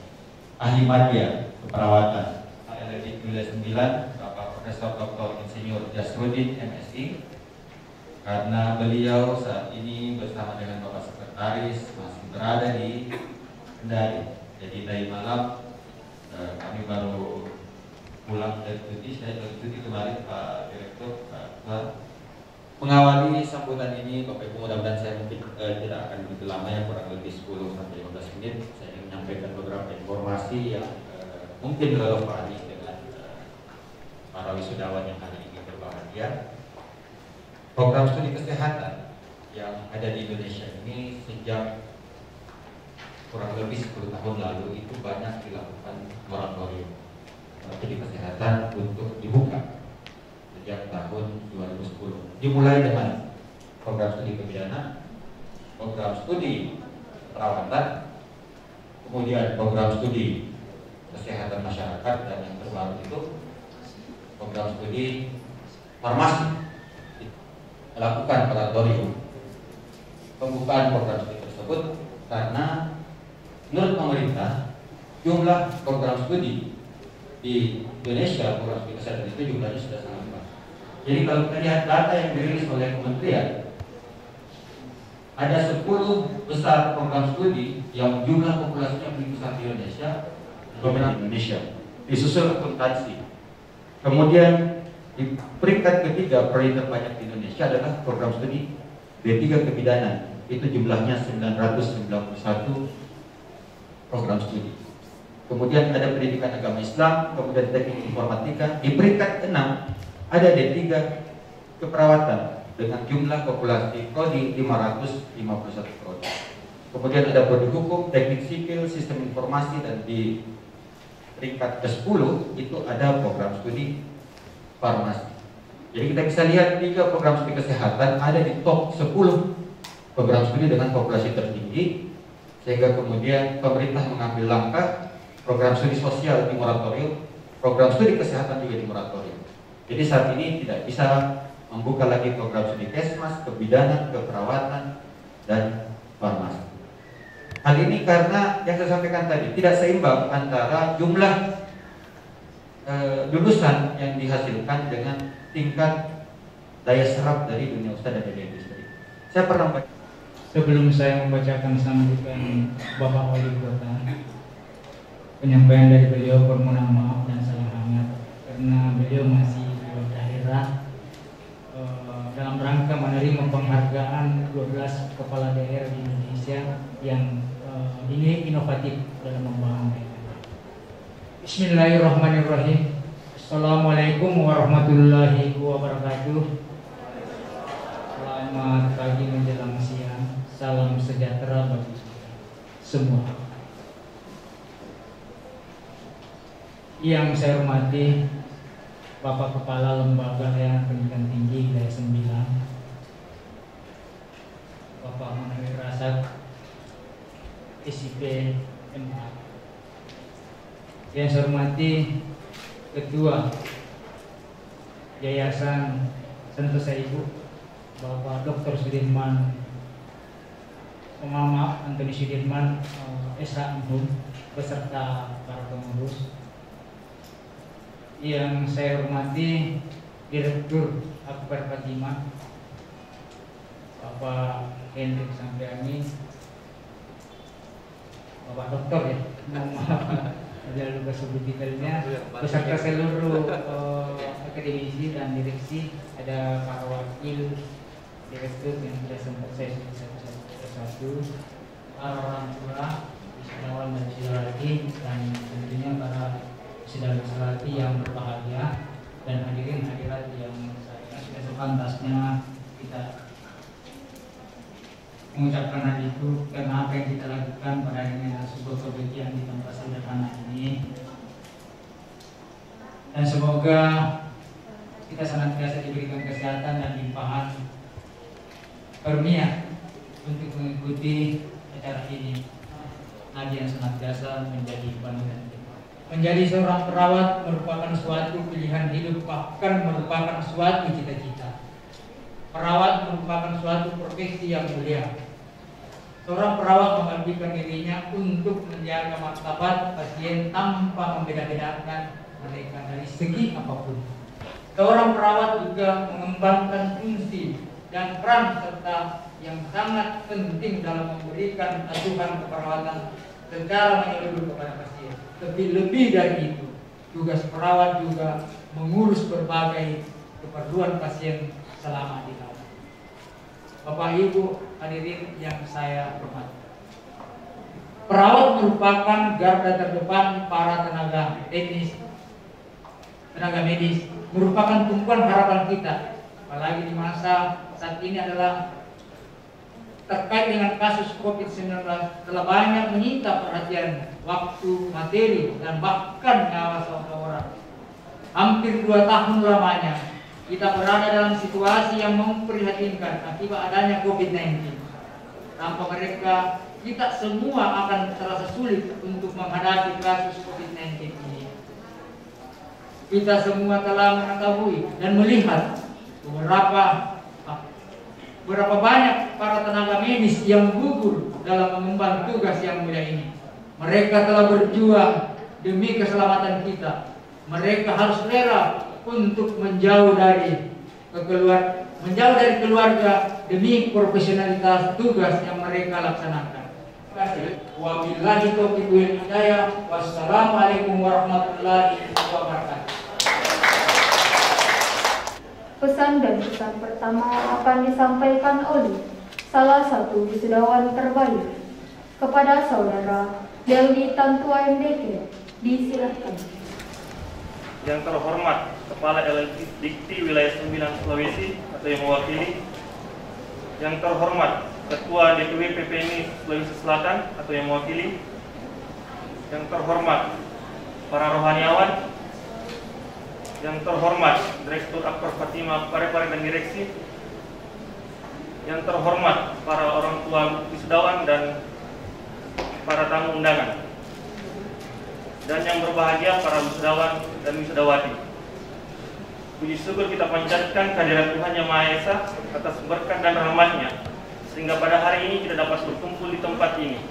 ahli madya keperawatan LLD Wilayah 9, Bapak Profesor Dr. Insinyur Jasrudin MSI, karena beliau saat ini bersama dengan Bapak Sekretaris masih berada di Kendari. Jadi dari malam kami baru pulang dari cuti, saya dari cuti kemarin Pak Direktur, Pak mengawali sambutan ini. Bapak Ibu, mudah-mudahan saya mungkin tidak akan begitu lama, ya kurang lebih 10 sampai 15 menit. Saya ingin menyampaikan beberapa informasi yang mungkin relevan dengan para wisudawan yang hari ini berbahagia. Program studi kesehatan yang ada di Indonesia ini sejak kurang lebih 10 tahun lalu itu banyak dilakukan moratorium studi kesehatan untuk dibuka sejak tahun 2010. Dimulai dengan program studi kebidanan, program studi perawatan, kemudian program studi kesehatan masyarakat, dan yang terbaru itu program studi farmasi. Melakukan moratorium pembukaan program studi tersebut karena menurut pemerintah jumlah program studi di Indonesia, program studi kesehatan itu jumlahnya sudah sangat banyak. Jadi kalau kita lihat data yang dirilis oleh kementerian, ada 10 besar program studi yang jumlah populasinya paling besar di Indonesia, dominan Indonesia, disusul akuntansi. Kemudian di peringkat ketiga proyek terbanyak di Indonesia adalah program studi D3 kebidanan, itu jumlahnya 991 program studi. Kemudian ada pendidikan agama Islam, kemudian teknik informatika. Di peringkat 6 ada D3 keperawatan dengan jumlah populasi prodi 551 prodi. Kemudian ada prodi hukum, teknik sipil, sistem informasi, dan di peringkat ke-10 itu ada program studi farmasi. Jadi kita bisa lihat 3 program studi kesehatan ada di top 10 program studi dengan populasi tertinggi, sehingga kemudian pemerintah mengambil langkah program studi sosial di moratorium, program studi kesehatan juga di moratorium. Jadi saat ini tidak bisa membuka lagi program studi kesmas, kebidanan, keperawatan, dan farmasi. Hal ini karena yang saya sampaikan tadi tidak seimbang antara jumlah lulusan yang dihasilkan dengan tingkat daya serap dari dunia usaha dan dari industri. Saya pernah baca. Sebelum saya membacakan sambutan Bapak Wali Kota, penyampaian dari beliau permohonan maaf dan salam hangat karena beliau masih di daerah dalam rangka menerima penghargaan 12 kepala daerah di Indonesia yang ini inovatif dalam membangun daerah. Bismillahirrahmanirrahim. Assalamualaikum warahmatullahi wabarakatuh. Selamat pagi menjelang siang. Salam sejahtera bagi semua. Yang saya hormati Bapak Kepala Lembaga Layanan Pendidikan Tinggi Wilayah 9, Bapak Munawir Rasad, SIP M4. Yang saya hormati Ketua Yayasan Sentosa Ibu, Bapak Dr. Sudirman, Maaf Antoni Sudirman, SH beserta para pengurus. Yang saya hormati Direktur Akbar Fatimah, Bapak Hendrik Sampiani, Bapak Dokter ya, maaf ada lupa sebut detailnya, beserta seluruh akademisi dan direksi, ada para wakil direktur yang sudah sempat saya sebut satu-satu, para orang tua, wisudawan dan wisudawati, dan tentunya para wisudawan yang berbahagia dan hadirin hadirat yang saya sudah sepantasnya kita mengucapkan hal itu karena apa yang kita lakukan pada hari ini adalah sebuah kebahagiaan di tempat sederhana ini, dan semoga kita senantiasa diberikan kesehatan dan limpahan karunia untuk mengikuti acara ini. Nabi yang senantiasa menjadi panutan. Menjadi seorang perawat merupakan suatu pilihan hidup, bahkan merupakan suatu cita-cita. Perawat merupakan suatu profesi yang mulia. Seorang perawat mengabdikan dirinya untuk menjaga martabat pasien tanpa membeda-bedakan mereka dari segi apapun. Seorang perawat juga mengembangkan fungsi dan peran serta yang sangat penting dalam memberikan asuhan keperawatan secara menyeluruh kepada pasien. Lebih dari itu, tugas perawat juga mengurus berbagai keperluan pasien selama di dalam. Bapak Ibu hadirin yang saya hormati, perawat merupakan garda terdepan para tenaga medis, merupakan tumpuan harapan kita, apalagi di masa saat ini adalah terkait dengan kasus COVID-19 telah banyak menyita perhatian, waktu, materi, dan bahkan nyawa seseorang. Hampir 2 tahun lamanya kita berada dalam situasi yang memprihatinkan akibat adanya COVID-19. Tanpa mereka, kita semua akan terasa sulit untuk menghadapi kasus COVID-19 ini. Kita semua telah mengetahui dan melihat berapa banyak para tenaga medis yang gugur dalam mengemban tugas yang mulia ini. Mereka telah berjuang demi keselamatan kita. Mereka harus rela untuk menjauh dari keluarga demi profesionalitas tugas yang mereka laksanakan. Terima kasih. Wabillahi taufiq wal hidayah. Wassalamualaikum warahmatullahi wabarakatuh. Pesan dan pesan pertama akan disampaikan oleh salah satu wisudawan terbaik kepada saudara Deldi Tantua MDK. Disilahkan. Yang terhormat Kepala LLP Dikti Wilayah 9 Sulawesi atau yang mewakili, yang terhormat Ketua DPW PPMI Sulawesi Selatan atau yang mewakili, yang terhormat para rohaniawan, yang terhormat Direktur Akper Fatima Parepare dan Direksi, yang terhormat para orang tua wisudawan dan para tamu undangan, dan yang berbahagia para wisudawan dan wisudawati. Puji syukur kita panjatkan kehadiran Tuhan Yang Maha Esa atas berkat dan rahmat-Nya, sehingga pada hari ini kita dapat berkumpul di tempat ini.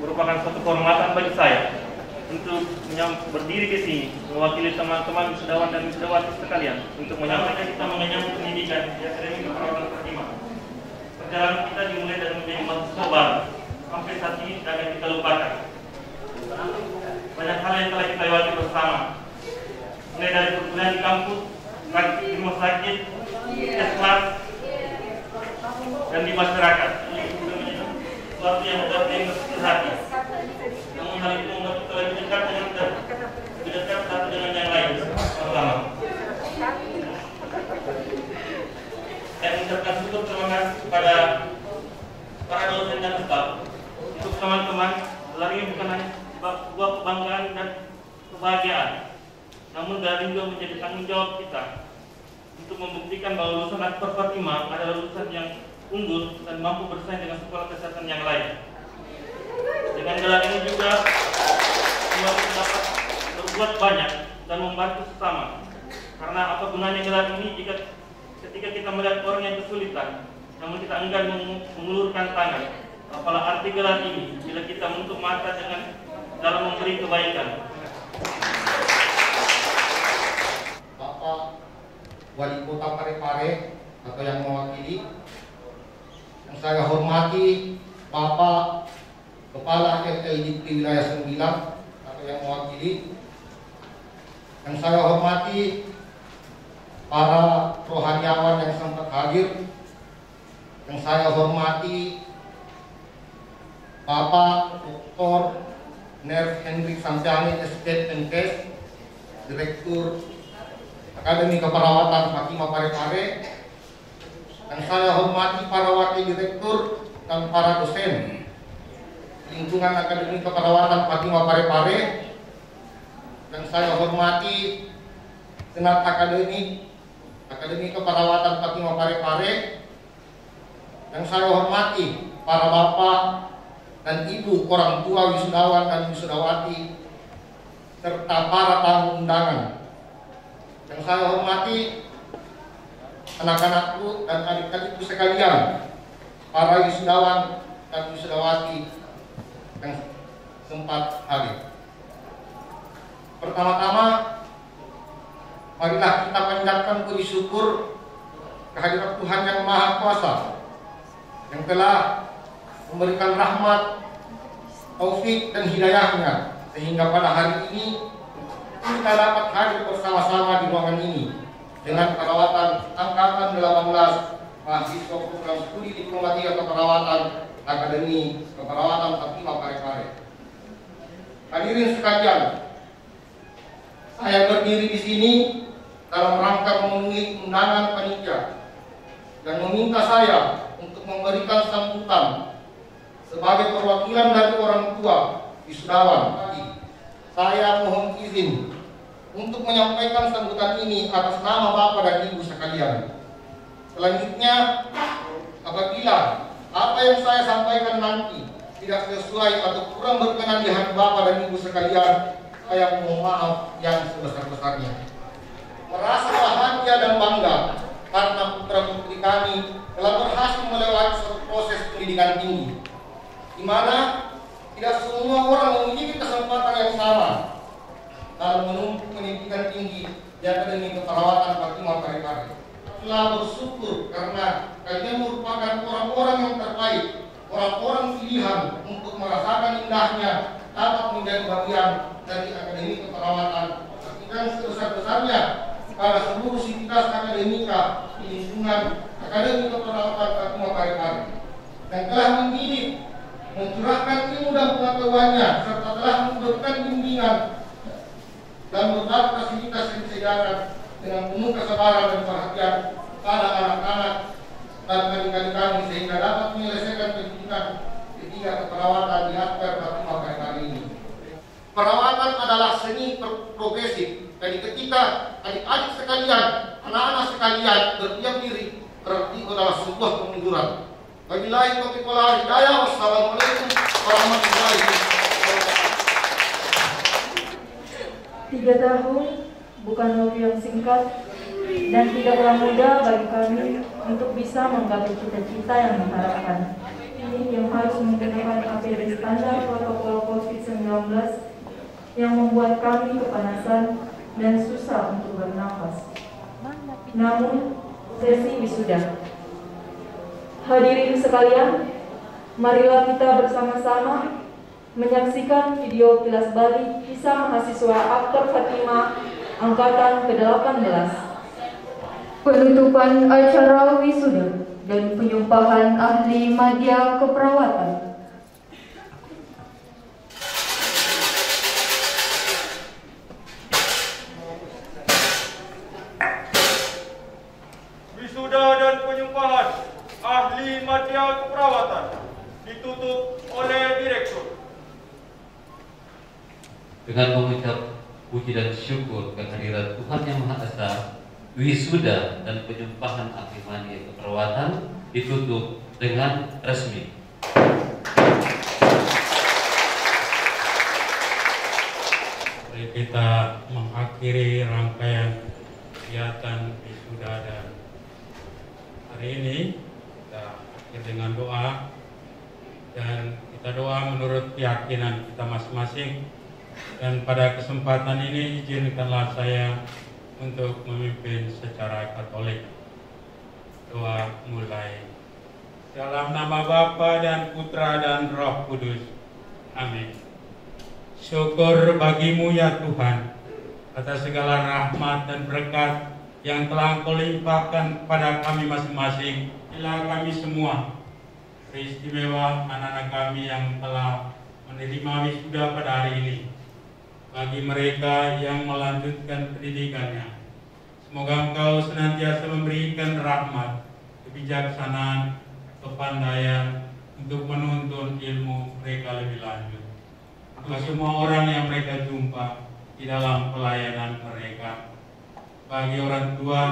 Merupakan suatu kehormatan bagi saya untuk berdiri di sini mewakili teman-teman wisudawan dan wisudawati sekalian untuk menyampaikan kita mengenyam pendidikan di Akademi Keperawatan Fatima. Perjalanan kita dimulai dari menjadi mahasiswa baru sampai saat ini tidak akan kita lupakan. Banyak hal yang telah kita lewati bersama, mulai dari perkuliahan di kampus, praktik di rumah sakit, kelas, dan di masyarakat. Sesuatu yang membuat kita bersikap hati. Namun hal itu membuat kita lebih dekat satu dengan yang lain bersama. Saya mengucapkan syukur terima kasih kepada para dosen dan staf. Untuk teman-teman, gelar ini bukan hanya sebuah kebanggaan dan kebahagiaan, namun dari juga menjadi tanggung jawab kita untuk membuktikan bahwa lulusan Akper Fatima adalah lulusan yang unggul dan mampu bersaing dengan sekolah kesehatan yang lain. Dengan gelar ini juga semua kita dapat berbuat banyak dan membantu sesama. Karena apa gunanya gelar ini jika ketika kita melihat orang yang kesulitan, namun kita enggan mengulurkan tangan. Apalah arti gelar ini bila kita menutup mata dengan dalam memberi kebaikan. Bapak Wali Kota Parepare atau yang mewakili, yang saya hormati Bapak Kepala LLDP Wilayah 9 atau yang mewakili, yang saya hormati para rohaniawan yang sempat hadir, yang saya hormati Bapak Dr. Nerf Hendrik Samsiani Estate Menkes, Direktur Akademi Keperawatan Fatima Parepare, yang saya hormati para wakil direktur dan para dosen lingkungan Akademi Keperawatan Fatima Parepare, dan saya hormati Senat Akademi Keperawatan Fatima Parepare, yang saya hormati para bapak dan ibu orang tua wisudawan dan wisudawati serta para tamu undangan, yang saya hormati anak-anakku dan adik-adikku sekalian, para wisudawan dan wisudawati yang sempat hadir. Pertama-tama, marilah kita panjatkan puji syukur kehadirat Tuhan Yang Maha Kuasa yang telah memberikan rahmat, taufik dan hidayahnya sehingga pada hari ini kita dapat hadir bersama-sama di ruangan ini dengan perawatan angkatan 18 mahasiswa program studi diplomasi atau keperawatan Akademi Keperawatan Fatima Parepare. Hadirin sekalian, saya berdiri di sini dalam rangka memenuhi undangan panitia dan meminta saya untuk memberikan sambutan sebagai perwakilan dari orang tua wisudawan. Saya mohon izin untuk menyampaikan sambutan ini atas nama Bapak dan Ibu sekalian. Selanjutnya, apabila apa yang saya sampaikan nanti tidak sesuai atau kurang berkenan di hati Bapak dan Ibu sekalian, saya mohon maaf yang sebesar-besarnya. Merasa bahagia dan bangga karena putra-putri kami telah berhasil melewati suatu proses pendidikan tinggi, di mana tidak semua orang memiliki kesempatan yang sama dalam menempuh pendidikan tinggi di Akademi Keperawatan Fatima Parepare. Telah bersyukur karena kalian merupakan orang-orang yang terbaik, orang-orang pilihan untuk merasakan indahnya dapat menjadi bagian dari Akademi Keperawatan dan sebesar-besarnya pada seluruh sivitas akademika di lingkungan Akademi Keperawatan Fatima Parepare, dan telah mendidik, mencurahkan ilmu dan pengetahuannya serta telah memberikan bimbingan dan berbagai fasilitas yang disediakan dengan penuh kesabaran dan perhatian pada anak-anak dan adik-adik kami sehingga dapat menyelesaikan pendidikan ketiga keperawatan di Akper Fatima Parepare ini. Perawatan adalah seni progresif Jadi ketika adik-adik sekalian, anak-anak sekalian berdiam diri, berarti adalah sebuah kemunduran. Wabillahi taufiq wal hidayah. Wassalamualaikum warahmatullahi wabarakatuh. 3 tahun bukan waktu yang singkat dan tidaklah mudah bagi kami untuk bisa menggapai cita-cita yang diharapkan. Ini yang harus menggunakan APD standar protokol COVID-19 yang membuat kami kepanasan dan susah untuk bernafas. Namun, sesi wisuda. Hadirin sekalian, marilah kita bersama-sama menyaksikan video kilas balik kisah mahasiswa Aktor Fatimah Angkatan ke-18. Penutupan acara wisuda dan penyumpahan ahli madya keperawatan. Wisuda dan penyumpahan ahli madya keperawatan ditutup oleh direktur. Dengan mengucap puji dan syukur kehadirat Tuhan Yang Maha Esa, wisuda dan penyumpahan ahli madya keperawatan ditutup dengan resmi. Mari kita mengakhiri rangkaian kegiatan wisuda dan hari ini kita akhir dengan doa, dan kita doa menurut keyakinan kita masing-masing. Dan pada kesempatan ini izinkanlah saya untuk memimpin secara Katolik. Doa mulai. Dalam nama Bapa dan Putra dan Roh Kudus. Amin. Syukur bagimu ya Tuhan atas segala rahmat dan berkat yang telah Engkau limpahkan kepada kami masing-masing. Inilah kami semua, teristimewa anak-anak kami yang telah menerima wisuda pada hari ini. Bagi mereka yang melanjutkan pendidikannya, semoga Engkau senantiasa memberikan rahmat, kebijaksanaan, kepandaian untuk menuntun ilmu mereka lebih lanjut. Untuk semua orang yang mereka jumpa di dalam pelayanan mereka, bagi orang tua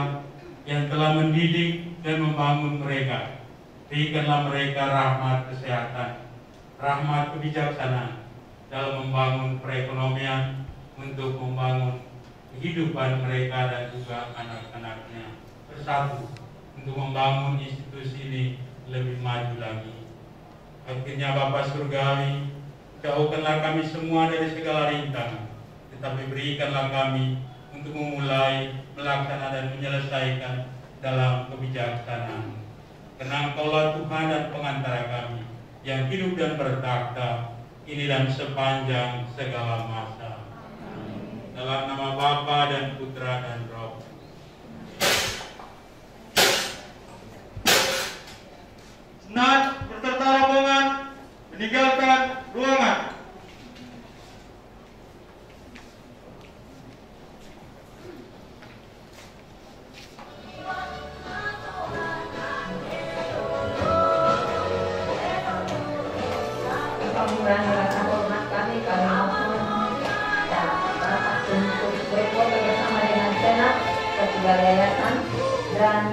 yang telah mendidik dan membangun mereka, berikanlah mereka rahmat kesehatan, rahmat kebijaksanaan dalam membangun perekonomian, untuk membangun kehidupan mereka dan juga anak-anaknya bersatu untuk membangun institusi ini lebih maju lagi. Akhirnya Bapa Surgawi, jauhkanlah kami semua dari segala rintangan, tetapi berikanlah kami untuk memulai, melaksanakan dan menyelesaikan dalam kebijaksanaan. Karena Engkaulah Tuhan dan pengantara kami yang hidup dan bertakhta ini dan sepanjang segala masa. Dalam nama Bapa dan Putra dan Roh. Senat beserta rombongan meninggalkan ruangan. Yayasan dan